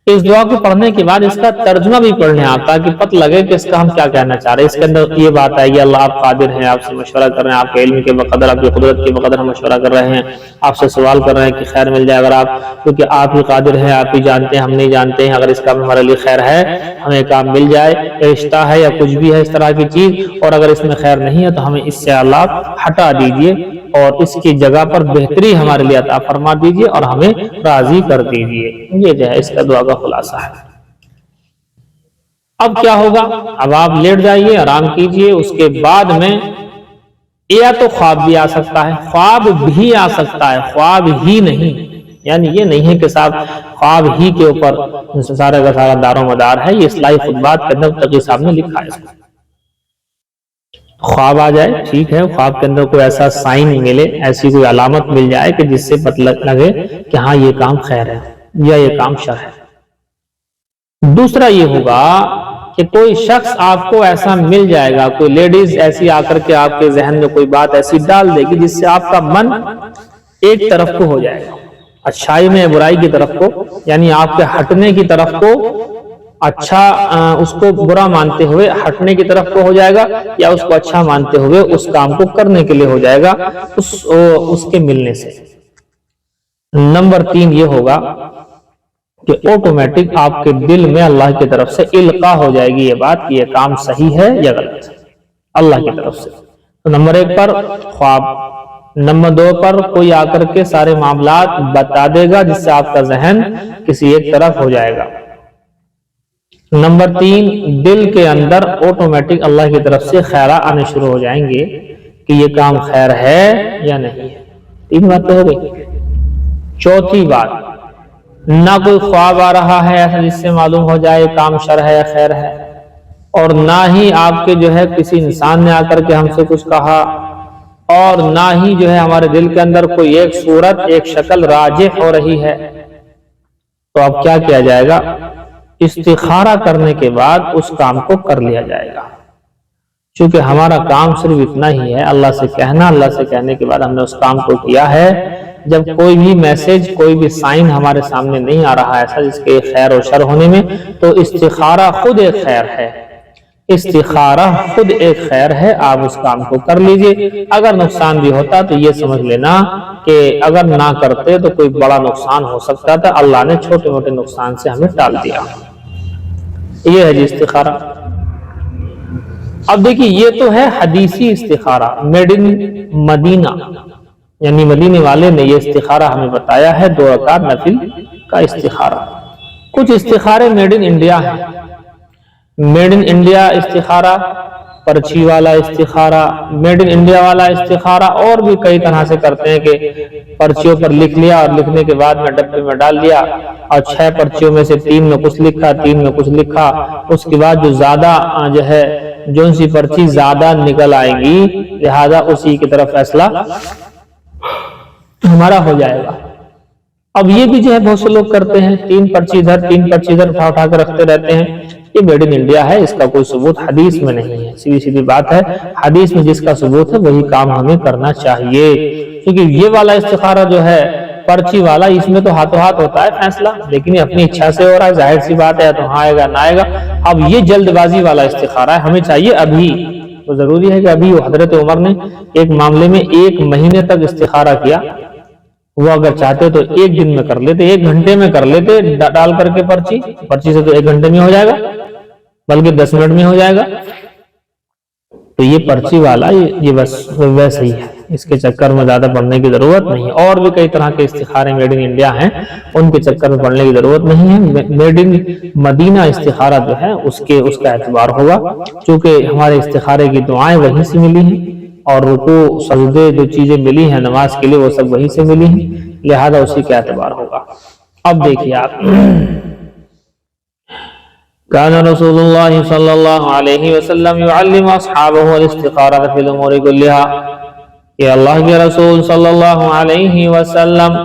اس دعا کو پڑھنے کے بعد اس کا ترجمہ بھی پڑھنے آتا کہ پتہ لگے کہ اس کا ہم کیا کہنا چاہ رہے ہیں۔ اس کے اندر یہ بات آئے گی، اللہ آپ قادر ہیں، آپ سے مشورہ کر رہے ہیں، آپ کے علم کے بقدر، آپ کی قدرت کے بقدر ہم مشورہ کر رہے ہیں، آپ سے سوال کر رہے ہیں کہ خیر مل جائے اگر آپ، کیونکہ آپ ہی قادر ہیں، آپ ہی جانتے ہیں، ہم نہیں جانتے ہیں، اگر اس کام میں ہمارے لیے خیر ہے، ہمیں کام مل جائے، رشتہ ہے یا کچھ بھی ہے اس طرح کی چیز، اور اگر اس میں خیر نہیں ہے تو ہمیں اس سے اللہ ہٹا دیجئے اور اس کی جگہ پر بہتری ہمارے لیے عطا فرما دیجئے اور ہمیں راضی کر دیجئے۔ یہ جو ہے اس کا دعا کا خلاصہ ہے۔ اب کیا ہوگا، اب آپ لیٹ جائیے، آرام کیجئے، اس کے بعد میں یا تو خواب بھی آ سکتا ہے، خواب بھی آ سکتا ہے، خواب ہی نہیں، یعنی یہ نہیں ہے کہ صاحب خواب ہی کے اوپر سارے کا سارا دار و مدار ہے، یہ اصلاحی خطبات کے اندر تقی صاحب نے لکھا ہے۔ خواب آ جائے ٹھیک ہے، خواب کے اندر کوئی ایسا سائن ملے، ایسی کوئی علامت مل جائے کہ جس سے پتہ لگے کہ ہاں یہ کام خیر ہے یا یہ کام شر ہے۔ دوسرا یہ ہوگا کہ کوئی شخص آپ کو ایسا مل جائے گا، کوئی لیڈیز ایسی آ کر کے آپ کے ذہن میں کوئی بات ایسی ڈال دے گی جس سے آپ کا من ایک طرف کو ہو جائے گا، اچھائی میں برائی کی طرف کو، یعنی آپ کے ہٹنے کی طرف کو، اچھا اس کو برا مانتے ہوئے ہٹنے کی طرف کو ہو جائے گا، یا اس کو اچھا مانتے ہوئے اس کام کو کرنے کے لیے ہو جائے گا اس کے ملنے سے۔ نمبر 3 یہ ہوگا کہ آٹومیٹک آپ کے دل میں اللہ کی طرف سے القاء ہو جائے گی یہ بات کہ یہ کام صحیح ہے یا غلط، اللہ کی طرف سے۔ تو نمبر 1 پر خواب، نمبر 2 پر کوئی آ کر کے سارے معاملات بتا دے گا جس سے آپ کا ذہن کسی ایک طرف ہو جائے گا۔ نمبر 3 دل کے اندر آٹومیٹک اللہ کی طرف سے خیرات آنے شروع ہو جائیں گے کہ یہ کام خیر ہے یا نہیں ہے۔ 3 باتیں ہو گئی۔ چوتھی بات، نہ کوئی خواب آ رہا ہے ایسا جس سے معلوم ہو جائے کام شر ہے یا خیر ہے، اور نہ ہی آپ کے جو ہے کسی انسان نے آ کر کے ہم سے کچھ کہا، اور نہ ہی جو ہے ہمارے دل کے اندر کوئی ایک صورت ایک شکل راجح ہو رہی ہے، تو اب کیا کیا جائے گا، استخارہ کرنے کے بعد اس کام کو کر لیا جائے گا۔ چونکہ ہمارا کام صرف اتنا ہی ہے، اللہ سے کہنا، اللہ سے کہنے کے بعد ہم نے اس کام کو کیا ہے۔ جب کوئی بھی میسج، کوئی بھی سائن ہمارے سامنے نہیں آ رہا ایسا جس کے خیر و شر ہونے میں، تو استخارہ خود ایک خیر ہے، استخارہ خود ایک خیر ہے، آپ اس کام کو کر لیجئے۔ اگر نقصان بھی ہوتا تو یہ سمجھ لینا کہ اگر نہ کرتے تو کوئی بڑا نقصان ہو سکتا تھا، اللہ نے چھوٹے موٹے نقصان سے ہمیں ٹال دیا۔ یہ ہے جی استخارہ۔ اب دیکھیے یہ تو ہے حدیثی استخارہ، میڈ ان مدینہ، یعنی مدینے والے نے یہ استخارہ ہمیں بتایا ہے، 2 رکعت نفل کا استخارہ۔ کچھ استخارے میڈ ان انڈیا ہیں. میڈ ان انڈیا استخارہ، پرچی والا استخارہ، میڈ ان انڈیا والا استخارہ، اور بھی کئی طرح سے کرتے ہیں کہ پرچیوں پر لکھ لیا اور لکھنے کے بعد میں ڈبے میں ڈال دیا اور 6 پرچیوں میں سے 3 میں کچھ لکھا، 3 میں کچھ لکھا، اس کے بعد جو زیادہ جو سی پرچی زیادہ نکل آئے گی لہذا اسی کی طرف فیصلہ ہمارا ہو جائے گا. اب یہ بھی بہت سے لوگ کرتے ہیں، 3 پرچی ادھر 3 پرچی ادھر اٹھا کے رکھتے رہتے ہیں. یہ میڈ ان انڈیا ہے، اس کا کوئی ثبوت حدیث میں نہیں ہے. سیدھی بات ہے، حدیث میں جس کا ثبوت ہے وہی کام ہمیں کرنا چاہیے. کیونکہ یہ والا استخارہ جو ہے پرچی والا، اس میں تو ہاتھوں ہاتھ ہوتا ہے فیصلہ، لیکن یہ اپنی اچھا سے ہو رہا ہے، ظاہر سی بات ہے تو ہاں آئے گا نہ آئے گا. اب یہ جلد بازی والا استخارہ ہے، ہمیں چاہیے ابھی. تو ضروری ہے کہ ابھی حضرت عمر نے ایک معاملے میں 1 مہینے تک استخارہ کیا. وہ اگر چاہتے تو 1 دن میں کر لیتے، 1 گھنٹے میں کر لیتے ڈال کر کے پرچی سے تو 1 گھنٹے میں ہو جائے گا، بلکہ 10 منٹ میں ہو جائے گا. تو یہ پرچی والا یہ بس ویسے ہی ہے، اس کے چکر میں زیادہ پڑھنے کی ضرورت نہیں ہے. اور بھی کئی طرح کے استخارے میڈ ان انڈیا ہیں، ان کے چکر میں پڑھنے کی ضرورت نہیں ہے. میڈ ان مدینہ استخارہ جو ہے اس کا اعتبار ہوگا، چونکہ ہمارے استخارے کی دعائیں وہیں سے ملی ہیں اور رکوع سجدے جو چیزیں ملی ہیں نماز کے لیے وہ سب وہیں سے ملی ہیں، لہذا اسی کا اعتبار ہوگا. اب دیکھیے آپ، كان رسول الله صلی اللہ علیہ وسلم يعلم اصحابه الاستخارة في الامور كلها. کہ اللہ کے رسول صلی اللہ علیہ وسلم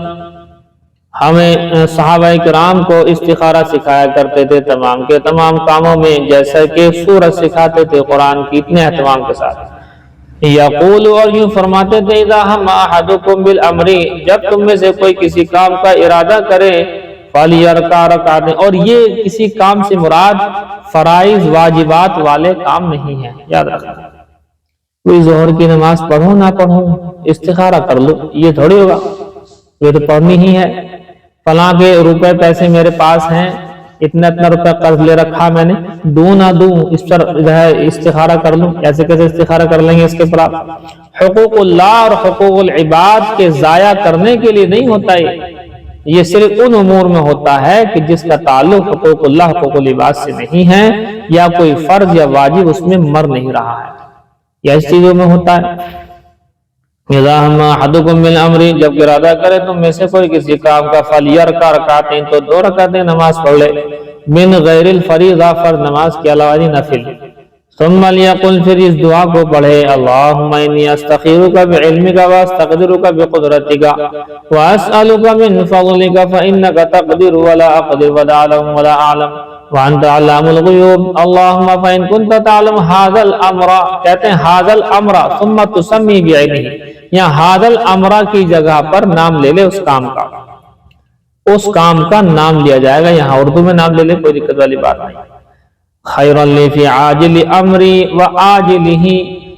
ہمیں صحابہ کرام کو استخارہ سکھایا کرتے تھے تمام کے تمام کاموں میں، جیسا کہ سورت سکھاتے تھے قرآن کی اتنے اہتمام کے ساتھ. یقول، اور یوں فرماتے تھے، اذا ہم احدکم بالامر، جب تم میں سے کوئی کسی کام کا ارادہ کرے، فَلْيَرْكَعْ رَكْعَتَيْنِ، اور یہ کسی کام سے مراد فرائض واجبات والے کام نہیں ہیں. یاد رکھنا، کوئی ظہر کی نماز پڑھو نہ پڑھو استخارہ کر لو، یہ تھوڑی ہوگا، یہ تو پڑھنی ہی ہے. فلاں کے روپے پیسے میرے پاس ہیں، اتنا روپے قرض لے رکھا میں نے، دوں نہ دوں اس پر استخارہ کر لوں. کیسے استخارہ کر لیں گے اس کے پر آپ؟ حقوق اللہ اور حقوق العباد کے ضائع کرنے کے لیے نہیں ہوتا. یہ صرف ان امور میں ہوتا ہے کہ جس کا تعلق حقوق اللہ حقوق العباد سے نہیں ہے، یا کوئی فرض یا واجب اس میں مر نہیں رہا ہے، یا اس چیزوں میں ہوتا ہے. اذا ہم احدکم بالامر، جب ارادہ کرے تم میں سے کوئی کسی کام کا، فلیرکع رکعتین، تو 2 رکعتیں نماز پڑھ لے، من غیر الفریضہ، فرض نماز کے علاوہ نفل. ثم لیقل، پھر اس دعا کو پڑھے، اللہم انی استخیرک بعلمک واستقدرک بقدرتک واسألک من فضلک فانک تقدر ولا اقدر وتعلم ولا اعلم وانت علام الغیوب. اللہم فان کنت تعلم هذا الامر، کہتے ہیں هذا الامر ثم تسمی بعینہ، یہاں هذا الامر کی جگہ پر نام لے لے اس کام کا، اس کام کا نام لیا جائے گا. یہاں اردو میں نام لے لے، کوئی دقت والی بات نہیں. خیر لی فی عاجل امری و عاجلہ،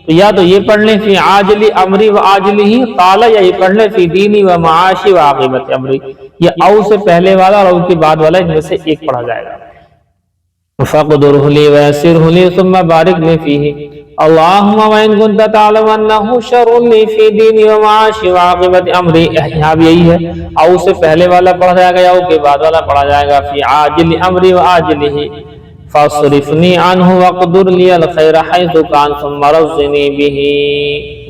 تو یا تو یہ پڑھ لیں فی عاجل امری و عاجلہ قال، یا یہ پڑھ لیں فی دینی و معاشی و عاقبت امری. یہ او سے پہلے والا اور او کے بعد والا ان میں سے ایک پڑھا جائے گا. فقدرہ لی ویسرہ لی ثم بارک لی فیہ. اللہم وإن كنت تعلم انہ شر لی فی دینی و معاشی و عاقبت امری. یہاں بھی یہی ہے، او سے پہلے والا پڑھا جائے گا یا او کے بعد والا پڑھا جائے گا. فی عاجل امری و عاجلہ فاصرفنی عنہ وقدر لی الخیر حیث کان ثم رزنی بہ.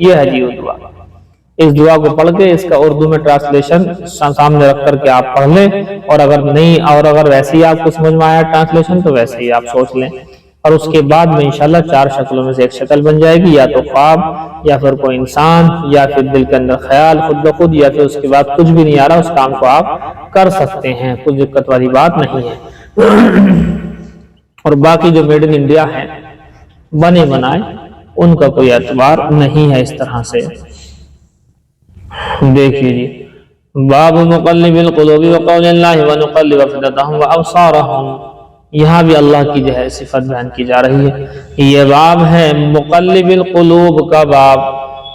یہ ہے جی وہ دعا. اس دعا کو پڑھ کے اس کا اردو میں ٹرانسلیشن سامنے رکھ کر کے آپ پڑھ لیں، اور اگر ویسے ہی آپ کو سمجھ میں آیا ٹرانسلیشن تو ویسے ہی آپ سوچ لیں. اور اس کے بعد میں انشاءاللہ 4 شکلوں میں سے ایک شکل بن جائے گی، یا تو خواب، یا پھر کوئی انسان، یا پھر دل کے اندر خیال خود بخود، یا پھر اس کے بعد کچھ بھی نہیں آ رہا، اس کام کو آپ کر سکتے ہیں، کوئی دقت والی بات نہیں ہے. اور باقی جو میڈ ان انڈیا ہیں بنے بنائے، ان کا کوئی اعتبار نہیں ہے اس طرح سے. دیکھیے جی، باب مقلب القلوب وقول اللہ ونقلب افئدتهم وابصارهم، یہاں بھی اللہ کی جو ہے صفت بیان کی جا رہی ہے. یہ باب ہے مقلب القلوب کا باب،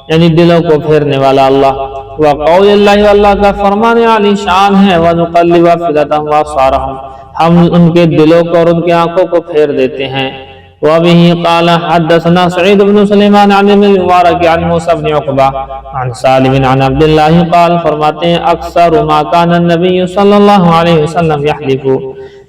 یعنی دلوں کو پھیرنے والا اللہ. وقول اللہ، اللہ کا فرمان عالی شان ہے. ونقلب افئدتهم وابصارهم، ہم ان کے دلوں کو اور ان کی آنکھوں کو پھیر دیتے ہیں. وَبِهِ قَالَ حَدَّثَنَا سعيد بن سليمان عن ابن المبارك عن موسى بن عقبة عن سالم عن عبد الله قال، فرماتے ہیں اکثر ما كان النبي صلی اللہ علیہ وسلم يحلف،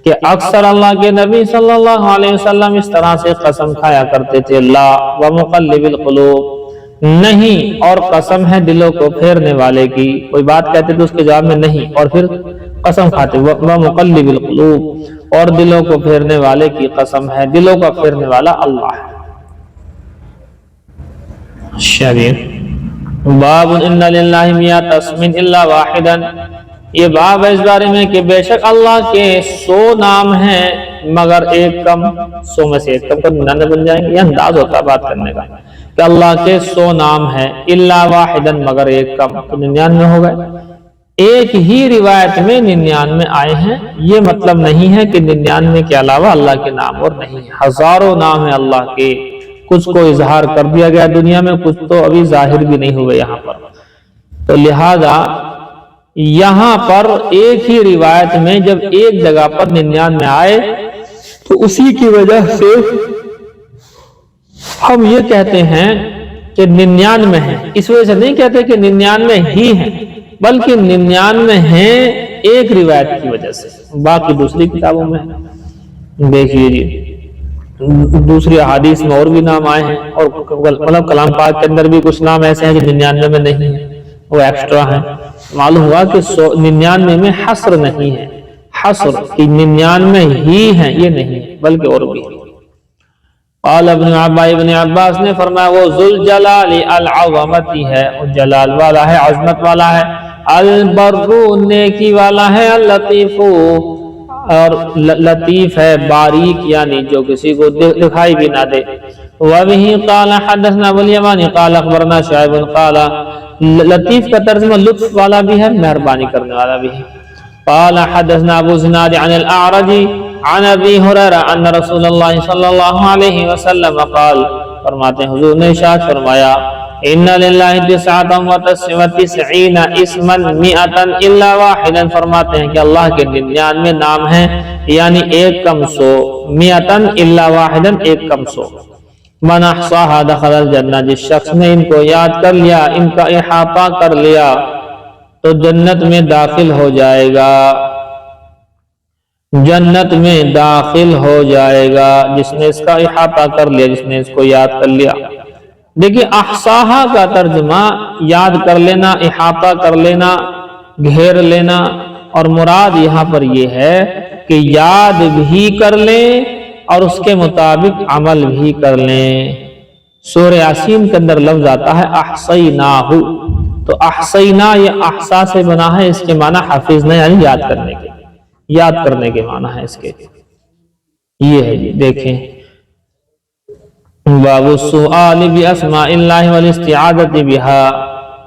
کہ اکثر اللہ کے نبی صلی اللہ علیہ وسلم اس طرح سے قسم کھایا کرتے تھے، لا ومقلب القلوب، نہیں اور قسم ہے دلوں کو پھیرنے والے کی، کوئی بات کہتے تو اس کے جواب میں نہیں اور پھر قسم کھاتے، ومقلب القلوب، اور دلوں کو پھیرنے والے کی قسم ہے، دلوں کا پھیرنے والا اللہ ہے۔ شریف باب ان للہ مئات اسم الا واحدا، یہ باب ہے اس بارے میں کہ بے شک اللہ کے 100 نام ہیں مگر ایک کم، 100 میں سے ایک کم 99 بن جائیں گے، یہ انداز ہوتا ہے بات کرنے کا کہ اللہ کے 100 نام ہیں، الا واحدا مگر ایک کم، تو 99 ہو گئے۔ ایک ہی روایت میں 99 آئے ہیں، یہ مطلب نہیں ہے کہ 99 کے علاوہ اللہ کے نام اور نہیں ہیں، ہزاروں نام ہیں اللہ کے، کچھ کو اظہار کر دیا گیا دنیا میں، کچھ تو ابھی ظاہر بھی نہیں ہوئے یہاں پر، تو لہذا یہاں پر ایک ہی روایت میں جب ایک جگہ پر 99 آئے تو اسی کی وجہ سے ہم یہ کہتے ہیں کہ 99 ہیں، اس وجہ سے نہیں کہتے کہ 99 ہی ہیں، بلکہ 99 ہیں ایک روایت کی وجہ سے، باقی دوسری کتابوں میں دیکھیے جی دوسری احادیث میں اور بھی نام آئے ہیں، اور مطلب کلام پاک کے اندر بھی کچھ نام ایسے ہیں جو 99 میں نہیں ہیں، وہ ایکسٹرا ہیں۔ معلوم ہوا کہ 99 میں حصر نہیں ہے، حصر کہ 99 ہی ہیں یہ نہیں بلکہ اور بھی۔ قال ابن عباس نے فرمایا وہ ذوالجلال العظمتی ہے، وہ جلال والا ہے، عظمت والا ہے، البر نیکی والا ہے، اللطیف اور لطیف ہے، باریک یعنی جو کسی کو دکھائی بھی نہ دے۔ وَبِهِ قَالَ حَدَّثْنَا أَبُو الْيَمَانِ قَالَ أَخْبَرْنَا شُعَيْبٌ قَالَ، لطیف کا ترجمہ لطف والا بھی ہے، مہربانی کرنے والا بھی ہے۔ قال حدثنا ابو زناد عن الاعرج عن ابی ہریرہ ان رسول اللہ صلی اللہ علیہ وسلم قال، فرماتے ہیں حضور نے ارشاد فرمایا ان للہ 99 اسما 100 الا واحدا، فرماتے ہیں کہ اللہ کے 99 نام ہیں یعنی ایک کم 100، 100 الا واحدا ایک کم 100۔ من احصاها دخل الجنہ، جس شخص نے ان کو یاد کر لیا، ان کا احاطہ کر لیا تو جنت میں داخل ہو جائے گا، جنت میں داخل ہو جائے گا، جس نے اس کا احاطہ کر لیا، جس نے اس کو یاد کر لیا۔ دیکھیں احصاہا کا ترجمہ یاد کر لینا، احاطہ کر لینا، گھیر لینا، اور مراد یہاں پر یہ ہے کہ یاد بھی کر لیں اور اس کے مطابق عمل بھی کر لیں۔ سورہ یاسین کے اندر لفظ آتا ہے احصیناہ، تو احصینا یہ احصا سے بنا ہے، اس کے معنی حفظنا یعنی یاد کرنے کے، یاد کرنے کے معنی ہے اس کے، یہ ہے جی دیکھیں باب السؤال باسماء اللہ والاستعاذۃ بها،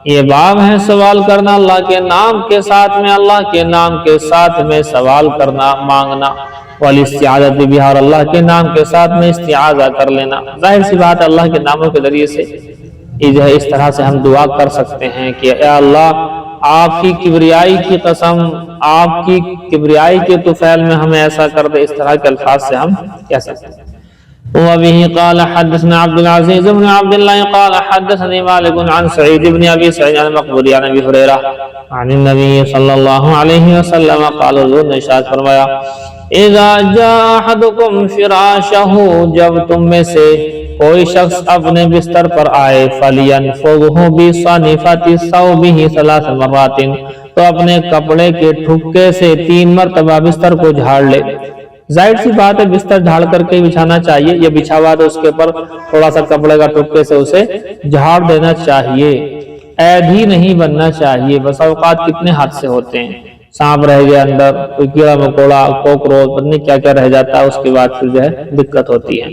یہ باب ہے سوال کرنا اللہ کے نام کے ساتھ میں، اللہ کے نام کے ساتھ میں سوال کرنا، مانگنا، والاستعاذۃ بها، اور اللہ کے نام کے ساتھ میں استعاذہ کر لینا۔ ظاہر سی بات اللہ کے ناموں کے ذریعے سے جو ہے اس طرح سے ہم دعا کر سکتے ہیں کہ اے اللہ آپ کی کبریائی کی قسم، آپ کی کبریائی کے طفیل میں ہمیں ایسا کر دے، اس طرح کے الفاظ سے ہم کہہ سکتے ہیں۔ وبه قال حدثنا عبد العزيز بن عبد الله قال حدثني مالك عن سعيد بن ابي سعيد المقبوري عن ابي هريره عن النبي صلى الله عليه وسلم قال، حضور نے ارشاد فرمایا اذا جاء احدكم فراشه، جب تم میں سے کوئی شخص اپنے بستر پر آئے، فلينفضه بصنيفة ثوبه 3 مرات، تو اپنے کپڑے کے ٹھپکے سے 3 مرتبہ بستر کو جھاڑ لے۔ ظاہر سی بات ہے بستر جھاڑ کر کے بچھانا چاہیے، یہ بچھا ہوا تو اس کے اوپر تھوڑا سا کپڑے کا ٹھپکے سے اسے جھاڑ دینا چاہیے، عید ہی نہیں بننا چاہیے۔ بس اوقات کتنے حادثے ہوتے ہیں، سانپ رہ گیا اندر، کوئی کیڑا مکوڑا، کوکروچ، پتہ نہیں کیا کیا رہ جاتا ہے، اس کے بعد پھر جو ہے دقت ہوتی ہے۔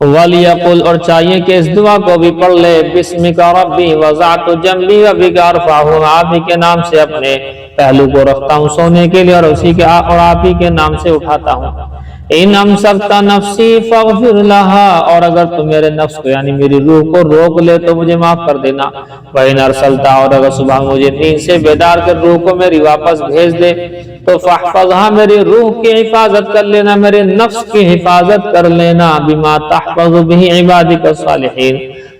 وَلْيَقُلْ، اور چاہیے کہ اس دعا کو بھی پڑھ لے، بِسْمِكَ رَبِّي وَضَعْتُ جَنْبِي وَبِكَ أَرْفَعُهُ، آپ ہی کے نام سے اپنے پہلو کو رکھتا ہوں سونے کے لیے، اور اسی کے اور آپ ہی کے نام سے اٹھاتا ہوں۔ إِنْ أَمْسَكْتَ نَفْسِي فَاغْفِرْ لَهَا، اور اگر تم میرے نفس کو یعنی میری روح کو روک لے تو مجھے معاف کر دینا۔ وَإِنْ أَرْسَلْتَ، اور اگر صبح مجھے نیند سے بیدار کر روح کو میری واپس بھیج دے تو فَاحْفَظْهَا، میری روح کی حفاظت کر لینا، میرے نفس کی حفاظت کر لینا، بِمَا تَحْفَظُ بِهِ عِبَادِكَ الصَّالِحِينَ،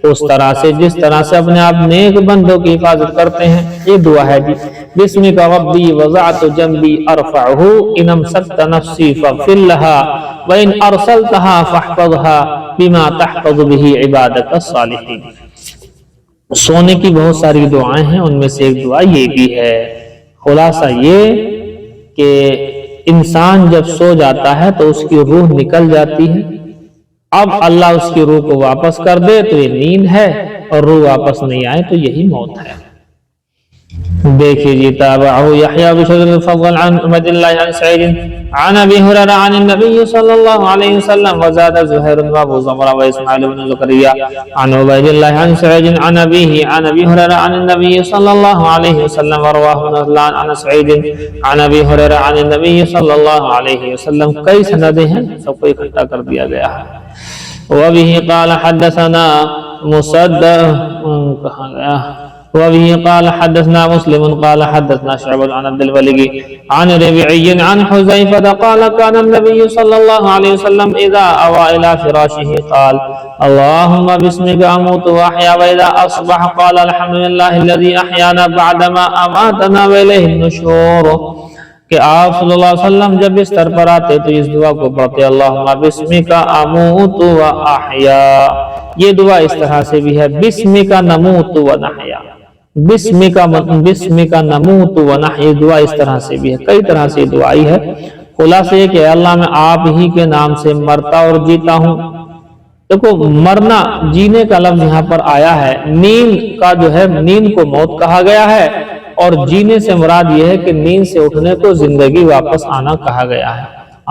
اس طرح سے جس طرح سے اپنے آپ نیک بندوں کی حفاظت کرتے ہیں۔ یہ دعا ہے جی بسمک ربی وضعت جنبی ارفعہ ان امسکت نفسی فاغفر لها وان ارسلتها فاحفظها بما تحفظ به عبادک الصالحین۔ سونے کی بہت ساری دعائیں ہیں، ان میں سے ایک دعا یہ بھی ہے۔ خلاصہ یہ کہ انسان جب سو جاتا ہے تو اس کی روح نکل جاتی ہے، اب اللہ اس کی روح کو واپس کر دے تو یہ نیند ہے، اور روح واپس نہیں آئے تو یہی موت ہے۔ دیکھیے جی، تابعہ یحییٰ بشر الفضل عن عبد اللہ عن سعید عن ابی ہریرہ عن النبی صلی اللہ علیہ وسلم وزاد زہیر وابو زمرہ واسماعیل بن زکریا عن عبید اللہ عن سعید عن ابیہ عن ابی ہریرہ عن النبی صلی اللہ علیہ وسلم ورواہ نزلان عن سعید عن ابی ہریرہ عن النبی صلی اللہ علیہ وسلم۔ کئی سندیں ہیں، سب کو اکٹھا کر دیا گیا ہے۔ وبه قال حدثنا وبه قال حدثنا مسلم قال حدثنا شعبة عن عبد الوليد عن ربيعي عن حذيفة قال كان النبي صلى الله عليه وسلم إذا أوى إلى فراشه قال اللهم باسمك أموت وأحيا، وإذا أصبح قال الحمد لله الذي أحيانا بعدما أماتنا وإليه النشور۔ کہ آپ صلی اللہ علیہ وسلم جب بستر پر آتے تو اس دعا کو پڑھتے اللہم بسمک اموت و احیا۔ یہ دعا اس طرح سے بھی ہے، بسمک نموت و نحیا، بسمک نموت و نحیا، دعا اس طرح سے بھی ہے، کئی طرح سے دعائی ہے۔ خلاصہ یہ کہ اللہ میں آپ ہی کے نام سے مرتا اور جیتا ہوں۔ دیکھو، مرنا جینے کا لفظ یہاں پر آیا ہے، نیند کا جو ہے نیند کو موت کہا گیا ہے، اور جینے سے مراد یہ ہے کہ نیند سے اٹھنے کو زندگی واپس آنا کہا گیا ہے۔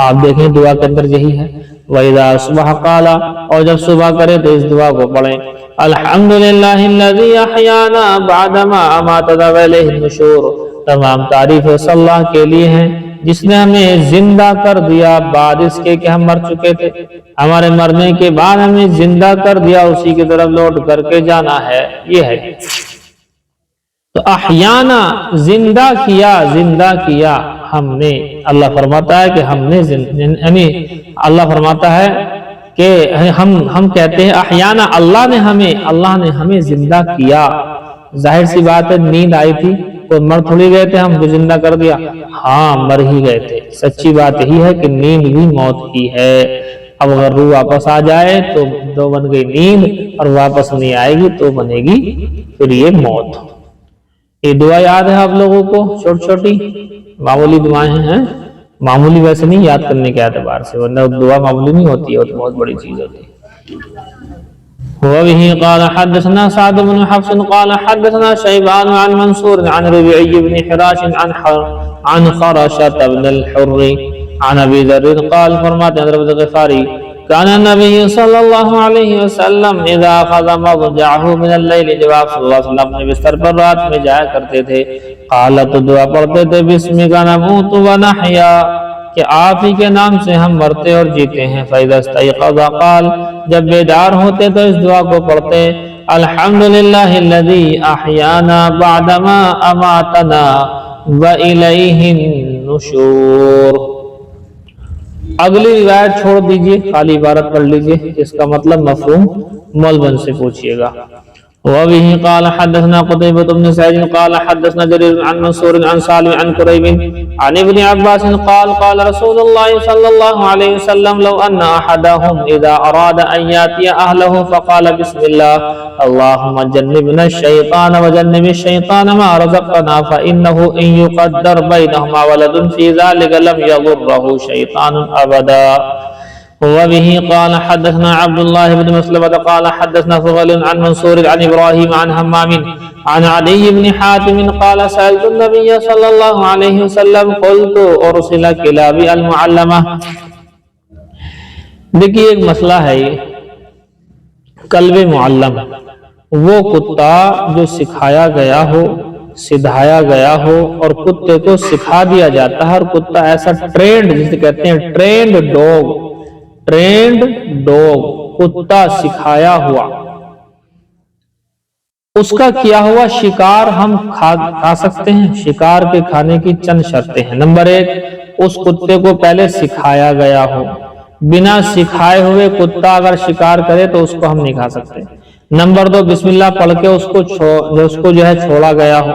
آپ دیکھیں دعا کے اندر یہی ہے، وَإِذَا أَصْبَحَ قَالَ، اور جب صبح کرے تو اس دعا کو پڑھیں الحمدللہ الذی احیانا بعدما اماتنا وإلیہ النشور۔ تمام تعریفیں صلی اللہ کے لیے ہیں جس نے ہمیں زندہ کر دیا بعد اس کے کہ ہم مر چکے تھے، ہمارے مرنے کے بعد ہمیں زندہ کر دیا، اسی کی طرف لوٹ کر کے جانا ہے۔ یہ ہے تو احیانا، زندہ کیا ہم نے۔ اللہ فرماتا ہے کہ ہم نے یعنی اللہ فرماتا ہے کہ ہم کہتے ہیں احیانا، اللہ نے ہمیں زندہ کیا۔ ظاہر سی بات ہے، نیند آئی تھی، کوئی مر تھوڑی گئے تھے، ہم کو زندہ کر دیا؟ ہاں، مر ہی گئے تھے۔ سچی بات یہی ہے کہ نیند بھی موت کی ہے۔ اب اگر روح واپس آ جائے تو بن گئی نیند، اور واپس نہیں آئے گی تو بنے گی پھر یہ موت۔ یہ دعا یاد ہے آپ لوگوں کو؟ چھوٹی معمولی دعائیں ہیں، معمولی ویسے نہیں یاد کرنے کے اعتبار سے، ورنہ دعا معمولی نہیں ہوتی ہے، وہ تو بہت بڑی چیز ہوتی ہے۔ وبه قال حدثنا سعد بن حفص قال حدثنا شيبان عن منصور عن ربيعي بن حراش عن خرشة بن الحر عن ابي ذر قال فرماتے ہیں حضرت غفاری كان النبي صلی اللہ علیہ وسلم اذا اخذ مضجعه من الليل، جب آپ صلی اللہ علیہ وسلم اپنے بستر پر رات میں جایا کرتے تھے، قال تو دعا پڑھتے تھے بسمک نموت ونحیا، کہ آپ ہی کے نام سے ہم مرتے اور جیتے ہیں۔ فاذا استيقظ قال، جب بیدار ہوتے تو اس دعا کو پڑھتے الحمدللہ الذی احیانا بعدما اماتنا والیہ النشور۔ اگلی روایت چھوڑ دیجئے، خالی عبارت پڑھ لیجئے، اس کا مطلب مفہوم مولبن سے پوچھئے گا۔ وبه قال حدثنا قتيبة بن سعيد قال حدثنا جرير عن منصور عن سالم عن كريب عن ابن عباس قال قال رسول الله صلى الله عليه وسلم لو أن أحدهم إذا أراد أن يأتي أهله فقال بسم الله اللهم جنبنا الشيطان وجنب الشيطان ما رزقنا فإنه إن يقدر بينهما ولد في ذلك لم يضره شيطان أبدا۔ وبه قال حدثنا عبد الله بن مسلمة قال حدثنا فضل عن منصور عن إبراهيم عن همام عن عدي بن حاتم قال سألت النبي صلى الله عليه وسلم قلت أرسل كلابي المعلمة۔ دیکھیے ایک مسئلہ ہے، یہ کلب معلم، وہ کتا جو سکھایا گیا ہو، سدھایا گیا ہو، اور کتے کو سکھا دیا جاتا ہے، اور کتا ایسا ٹرینڈ، جسے کہتے ہیں ٹرینڈ ڈوگ، کتا سکھایا ہوا، اس کا کیا ہوا شکار ہم کھا سکتے ہیں۔ شکار کے کھانے کی چند شرطیں ہیں۔ نمبر 1، اس کتے کو پہلے سکھایا گیا ہو، بنا سکھائے ہوئے کتا اگر شکار کرے تو اس کو ہم نہیں کھا سکتے۔ نمبر 2، بسم اللہ پڑھ کے اس کو جو ہے چھوڑا گیا ہو۔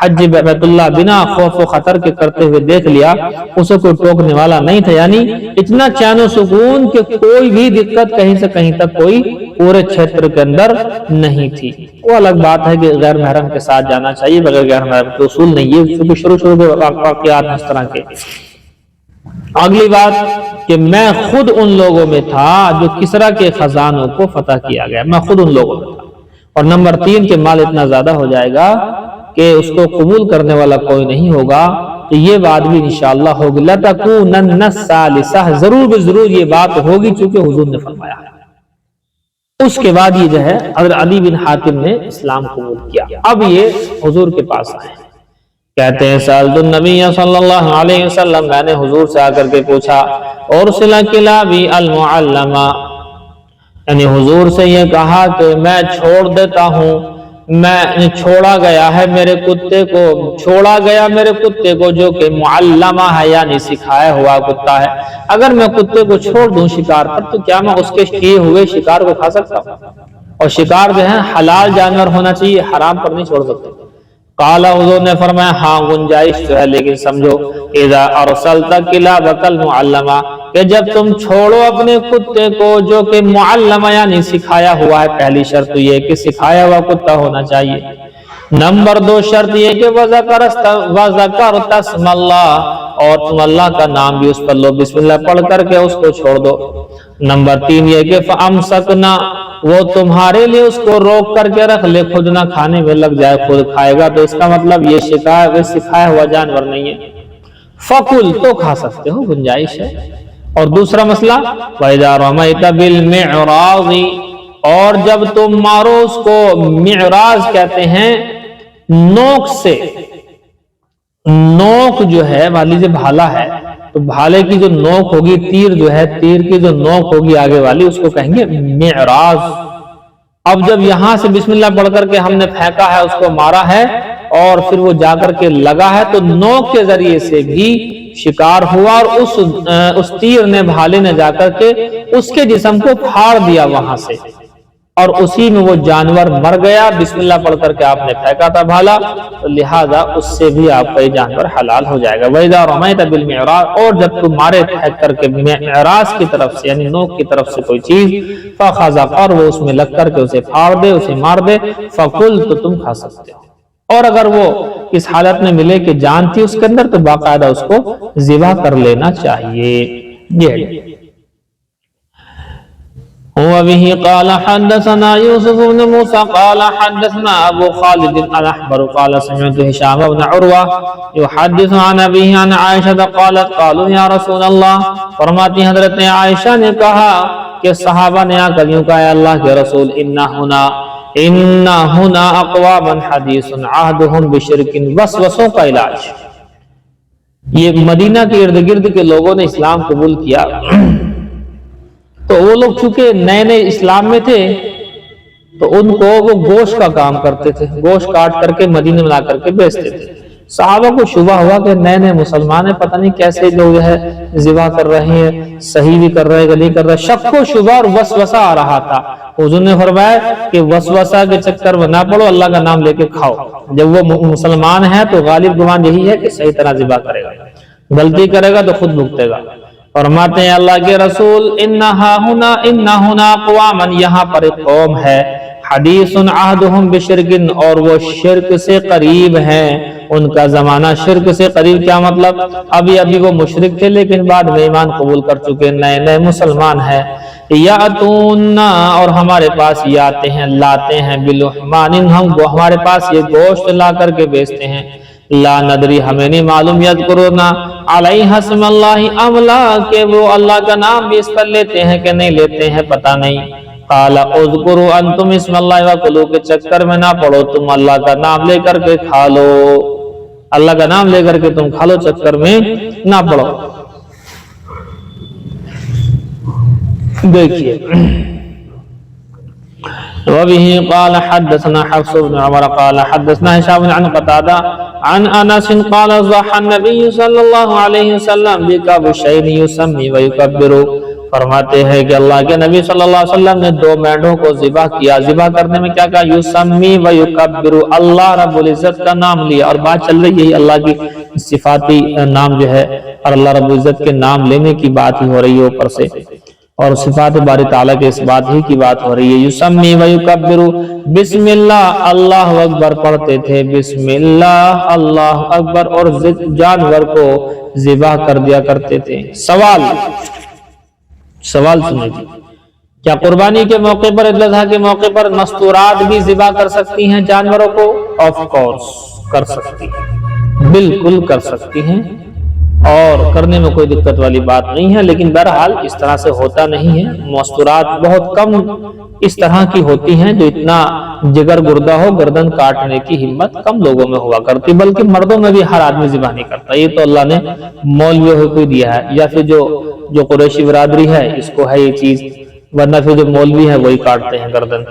حج بیت اللہ بنا خوف و خطر کے کرتے ہوئے دیکھ لیا، اسے کوئی ٹوکنے والا نہیں تھا، یعنی اتنا چین و سکون کہ کوئی بھی دقت کہیں سے کہیں تک کوئی پورے چھیتر کے اندر نہیں تھی۔ وہ الگ بات ہے کہ غیر محرم کے ساتھ جانا چاہیے، بغیر غیر محرم کے اصول نہیں ہے، کیونکہ شروع کے واقعات اس طرح کے۔ اگلی بات کہ میں خود ان لوگوں میں تھا جو کسرا کے خزانوں کو فتح کیا گیا، میں خود ان لوگوں میں تھا۔ اور نمبر 3 کہ مال اتنا زیادہ ہو جائے گا کہ اس کو قبول کرنے والا کوئی نہیں ہوگا، تو یہ بات بھی انشاءاللہ ہوگی، لَتَكُونَنَّ الثَّالِثَةَ، ضرور بضرور یہ بات ہوگی، چونکہ حضور نے فرمایا ہے۔ اس کے بعد یہ جو ہے حضرت علی بن حاتم نے اسلام قبول کیا۔ اب یہ حضور کے پاس آئے، کہتے ہیں سألت النبی صلی اللہ علیہ وسلم، میں نے حضور سے آ کر کے پوچھا، ارسل کلابی المعلمہ، یعنی حضور سے یہ کہا کہ میں چھوڑ دیتا ہوں، میں چھوڑا گیا ہے میرے کتے کو، چھوڑا گیا میرے کتے کو جو کہ معلمہ ہے یعنی سکھایا ہوا کتا ہے، اگر میں کتے کو چھوڑ دوں شکار پر تو کیا میں اس کے کیے ہوئے شکار کو کھا سکتا ہوں؟ اور شکار جو ہے حلال جانور ہونا چاہیے، حرام پر نہیں چھوڑ سکتے۔ قال، حضور نے فرمایا ہاں گنجائش تو ہے، لیکن سمجھو اذا ارسلت کلابک المعلمہ، کہ جب تم چھوڑو اپنے کتے کو جو کہ معلمہ یعنی سکھایا ہوا ہے، پہلی شرط یہ کہ سکھایا ہوا کتا ہونا چاہیے۔ نمبر 2 شرط یہ کہ وذکرت اسم اللہ، اور تم اللہ کا نام بھی اس پر لو، بسم اللہ پڑھ کر کے اس کو چھوڑ دو۔ نمبر 3 یہ کہ فامسکنا، وہ تمہارے لیے اس کو روک کر کے رکھ لے، خود نہ کھانے میں لگ جائے، خود کھائے گا تو اس کا مطلب یہ سکھایا ہوا جانور نہیں ہے۔ فکل، تو کھا سکتے ہو، گنجائش ہے۔ اور دوسرا مسئلہ وَإِذَا رَمَيْتَ بِالْمِعْرَاضِ، اور جب تم مارو اس کو، معراض کہتے ہیں نوک سے، نوک جو ہے والی سے بھالا ہے تو بھالے کی جو نوک ہوگی، تیر جو ہے تیر کی جو نوک ہوگی آگے والی، اس کو کہیں گے معراض۔ اب جب یہاں سے بسم اللہ پڑھ کر کے ہم نے پھینکا ہے، اس کو مارا ہے اور پھر وہ جا کر کے لگا ہے، تو نوک کے ذریعے سے بھی شکار ہوا، اور اس تیر نے، بھالے نے جا کر کے اس کے جسم کو پھاڑ دیا وہاں سے، اور اسی میں وہ جانور مر گیا، بسم اللہ پڑھ کر کے آپ نے پھینکا تھا بھالا، تو لہذا اس سے بھی آپ کا یہ جانور حلال ہو جائے گا۔ وَإِذَا رَمَيْتَ بِالْمِعْرَاضِ، اور جب تم مارے پھینک کر کے معراض کی طرف سے یعنی نوک کی طرف سے کوئی چیز، فَخَذَقَ، اور وہ اس میں لگ کر کے اسے پھاڑ دے، اسے مار دے، فَقُلْ، تو تم کھا سکتے ہو۔ اور اگر وہ اس حالت میں ملے کہ جان تھی اس کے اندر، تو باقاعدہ اس کو ذبح کر لینا چاہیے۔ یہ وبه قال حدثنا يوسف بن موسى قال حدثنا ابو خالد الاحمر قال سمعت هشام بن عروة يحدث عن ابيه عن عائشة قالت قالوا يا رسول الله، فرماتی حضرت عائشہ نے کہا کہ صحابہ نے آ کر یوں کہا، اللہ کے رسول، ان هنا اقواما حدیث عہدهم بشرک، وسوسوں کا علاج۔ یہ مدینہ کے ارد گرد کے لوگوں نے اسلام قبول کیا، تو وہ لوگ چونکہ نئے نئے اسلام میں تھے تو ان کو وہ گوشت کا کام کرتے تھے، گوشت کاٹ کر کے مدینے میں لا کر کے بیچتے تھے۔ صحابہ کو شبہ ہوا کہ نئے نئے مسلمان ہیں، پتہ نہیں کیسے لوگ ہے ذبح کر رہے ہیں، صحیح بھی کر رہے ہیں نہیں کر رہے، شک و شبہ اور وسوسہ آ رہا تھا۔ حضور نے فرمایا کہ وسوسہ کے چکر میں نہ پڑو، اللہ کا نام لے کے کھاؤ۔ جب وہ مسلمان ہے تو غالب گمان یہی ہے کہ صحیح طرح ذبح کرے گا، غلطی کرے گا تو خود بھگتے گا۔ فرماتے ہیں اللہ کے رسول، انہا ہنا اقواما، یہاں پر ایک قوم ہے، حدیث عہدہم بشرک، اور وہ شرک سے قریب ہیں، ان کا زمانہ شرک سے قریب۔ کیا مطلب؟ ابھی وہ مشرک تھے لیکن بعد میں ایمان قبول کر چکے، نئے نئے مسلمان ہیں۔ یاتون، اور ہمارے پاس یہ آتے ہیں، لاتے ہیں، بلحمان، ہمارے پاس یہ گوشت لا کر کے بیچتے ہیں، لا ندری، ہمیں نہیں معلوم، یذکرون علیہ اسم اللہ ام لا، کہ وہ اللہ کا نام بھی اس پر لیتے ہیں کہ نہیں لیتے ہیں، پتہ نہیں۔ قال اذکروا انتم اسم اللہ وکلوا، کے چکر میں نہ پڑو، تم اللہ کا نام لے کر کے کھا لو، اللہ کا نام لے کر کے تم کھا لو، چکر میں نہ پڑو۔ دیکھیے وبه قال حدثنا حفص بن عمر قال حدثنا هشام عن قتادة عن انس قال ضحى النبي صلى الله عليه وسلم بكبشين يسمي ويكبر، فرماتے ہیں کہ اللہ کے نبی صلی اللہ علیہ وسلم نے 2 مینڈوں کو ذبح کیا. ذبح کرنے میں کیا کہا؟ یسمی و یکبر، اللہ رب العزت کا نام لیا. اور بات چل رہی ہے اللہ کی صفاتی نام جو ہے اور اللہ رب العزت کے نام لینے کی بات ہی ہو رہی ہے اوپر سے، اور صفات باری تعالیٰ کے اس بات ہی کی بات ہو رہی ہے. یسمی و یکبر، بسم اللہ اللہ اکبر پڑھتے تھے، بسم اللہ اللہ اکبر، اور جانور کو ذبح کر دیا کرتے تھے. سوال سنیں جی، کیا قربانی کے موقع پر، عید الاضحیٰ کے موقع پر مستورات بھی ذبح کر سکتی ہیں جانوروں کو؟ آف کورس کر سکتی ہیں، بالکل کر سکتی ہیں، اور کرنے میں کوئی دقت والی بات نہیں ہے. لیکن بہرحال اس طرح سے ہوتا نہیں ہے. مستورات بہت کم اس طرح کی ہوتی ہیں جو اتنا جگر گردہ ہو، گردن کاٹنے کی ہمت کم لوگوں میں ہوا کرتی، بلکہ مردوں میں بھی ہر آدمی ذبح نہیں کرتا. یہ تو اللہ نے مولویوں کو دیا ہے، یا پھر جو قریشی برادری ہے اس کو ہے یہ چیز، ورنہ پھر جو مولوی ہیں وہی کاٹتے ہیں گردن.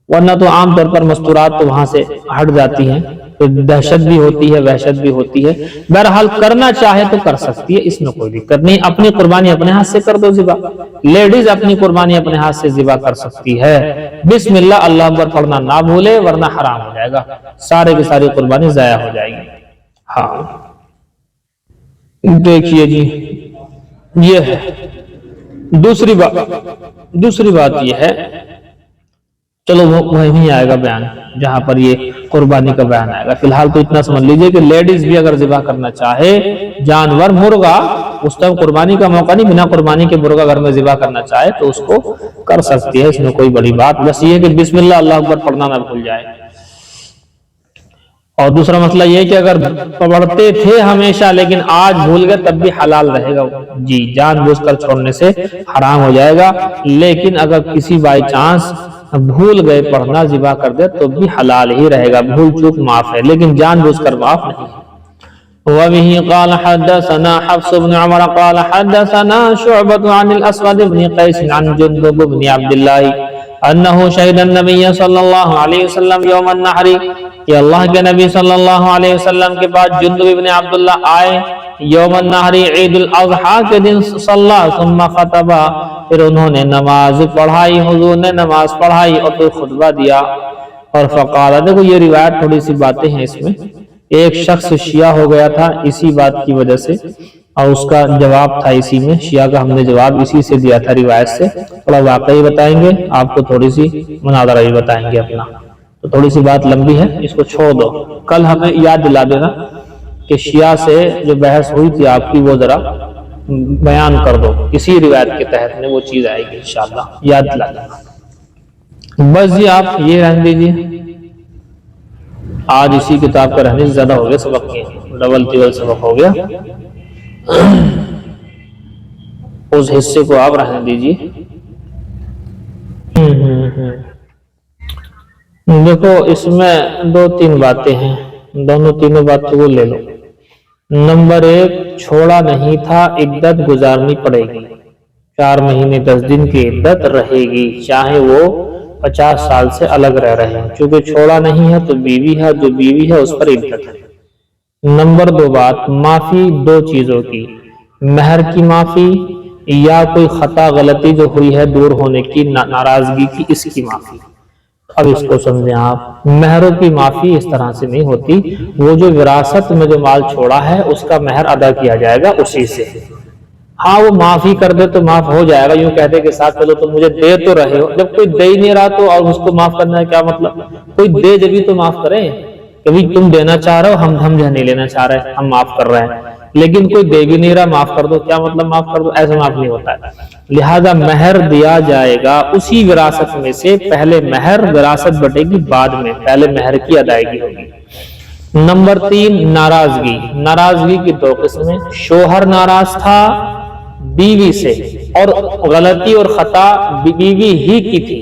ورنہ تو عام طور پر مستورات تو وہاں سے ہٹ جاتی ہیں، تو دہشت بھی ہوتی ہے، وحشت بھی ہوتی ہے. بہرحال کرنا چاہے تو کر سکتی ہے، اس میں کوئی دقت نہیں. اپنی قربانی اپنے ہاتھ سے کر دو ذبح. لیڈیز اپنی قربانی اپنے ہاتھ سے ذبح کر سکتی ہے. بسم اللہ اللہ اکبر پڑھنا نہ بھولے، ورنہ حرام ہو جائے گا، سارے کی ساری قربانی ضائع ہو جائے گی. ہاں دیکھیے جی، یہ ہے دوسری بات یہ ہے، چلو وہیں آئے گا بیان جہاں پر یہ قربانی کا بیان آئے گا. فی الحال تو اتنا سمجھ لیجئے کہ لیڈیز بھی اگر ذبح کرنا چاہے جانور، مرغا، اس ٹائم قربانی کا موقع نہیں، بنا قربانی کے مرغا گھر میں ذبح کرنا چاہے تو اس کو کر سکتی ہے، اس میں کوئی بڑی بات. بس یہ کہ بسم اللہ اللہ اکبر پڑھنا نہ بھول جائے. اور دوسرا مسئلہ یہ کہ اگر پڑھتے تھے ہمیشہ لیکن آج بھول گئے تب بھی حلال رہے گا جی، جان بوجھ کر چھوڑنے سے حرام ہو جائے گا. لیکن اگر کسی بائی چانس بھول گئے پڑھنا، ذبح کر دے تو بھی حلال ہی رہے گا. بھول چوک معاف ہے لیکن جان بوجھ کر معاف نہیں. وبه قال حدثنا حفص بن عمر قال حدثنا شعبة عن الأسود بن قيس عن جندب بن عبد الله انه شهد النبي صلی اللہ علیہ وسلم یوم النحر، کہ اللہ کے نبی صلی اللہ علیہ وسلم کے بعد جندب بن عبداللہ آئے یوم النحر عید الاضحیٰ کے دن، صلی ثم خطبہ، پھر انہوں نے نماز پڑھائی، حضور نے نماز پڑھائی اور پھر خطبہ دیا. اور فقال، دیکھو یہ روایت تھوڑی سی باتیں ہیں اس میں. ایک شخص شیعہ ہو گیا تھا اسی بات کی وجہ سے، اور اس کا جواب تھا اسی میں، شیعہ کا ہم نے جواب اسی سے دیا تھا روایت سے. تھوڑا واقعی بتائیں گے آپ کو، تھوڑی سی مناظرہ بھی بتائیں گے اپنا، تو تھوڑی سی بات لمبی ہے، اس کو چھوڑ دو. کل ہمیں یاد دلا دینا کہ شیعہ سے جو بحث ہوئی تھی آپ کی وہ ذرا بیان کر دو، اسی روایت کے تحت میں وہ چیز آئے گی انشاءاللہ، یاد دلا دینا. بس جی آپ یہ رہنے دیجیے، آج اسی کتاب کا رہنے زیادہ ہو گیا، سبق کے ڈبل ٹیبل سبق ہو گیا، اس حصے کو آپ رہنے دیجیے. دیکھو اس میں 2-3 باتیں ہیں، دونوں تینوں باتوں کو لے لو. نمبر 1، چھوڑا نہیں تھا، عدت گزارنی پڑے گی، 4 مہینے 10 دن کی عدت رہے گی، چاہے وہ 50 سال سے الگ رہ رہے ہیں. چونکہ چھوڑا نہیں ہے تو بیوی ہے، جو بیوی ہے اس پر عدت ہے. نمبر 2 بات، معافی 2 چیزوں کی، مہر کی معافی یا کوئی خطا غلطی جو ہوئی ہے دور ہونے کی، ناراضگی کی، اس کی معافی. اب اس کو سمجھیں آپ، مہروں کی معافی اس طرح سے نہیں ہوتی، وہ جو وراثت میں جو مال چھوڑا ہے اس کا مہر ادا کیا جائے گا اسی سے. ہاں وہ معافی کر دے تو معاف ہو جائے گا، یوں کہتے کہ ساتھ چلو تم مجھے دے تو رہے ہو، جب کوئی دے ہی نہیں رہا تو اور اس کو معاف کرنا ہے کیا مطلب؟ کوئی دے جبھی تو معاف کریں، کبھی تم دینا چاہ رہے ہو، ہم نہیں لینا چاہ رہے، ہم معاف کر رہے ہیں، لیکن کوئی دے بھی نہیں رہا معاف کر دو، کیا مطلب معاف کر دو؟ ایسا معاف نہیں ہوتا ہے. لہذا مہر دیا جائے گا اسی وراثت میں سے، پہلے مہر، وراثت بٹے گی بعد میں، پہلے مہر کی ادائیگی ہوگی. نمبر 3، ناراضگی. ناراضگی کی 2 قسمیں، شوہر ناراض تھا بیوی سے اور غلطی اور خطا بیوی ہی کی تھی،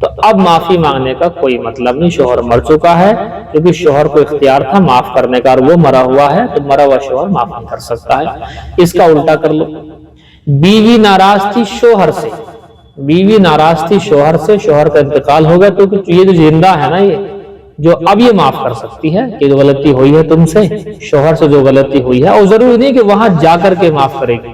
تو اب معافی مانگنے کا کوئی مطلب نہیں، شوہر مر چکا ہے، کیونکہ شوہر کو اختیار تھا معاف کرنے کا اور وہ مرا ہوا ہے، تو مرا ہوا شوہر معاف نہیں کر سکتا ہے. اس کا الٹا کر لو، بیوی ناراض تھی شوہر سے، بیوی ناراض تھی شوہر سے، شوہر کا انتقال ہو گیا، تو یہ جو زندہ ہے نا، یہ جو اب یہ معاف کر سکتی ہے کہ جو غلطی ہوئی ہے تم سے، شوہر سے جو غلطی ہوئی ہے، اور ضروری نہیں کہ وہاں جا کر کے معاف کرے گی،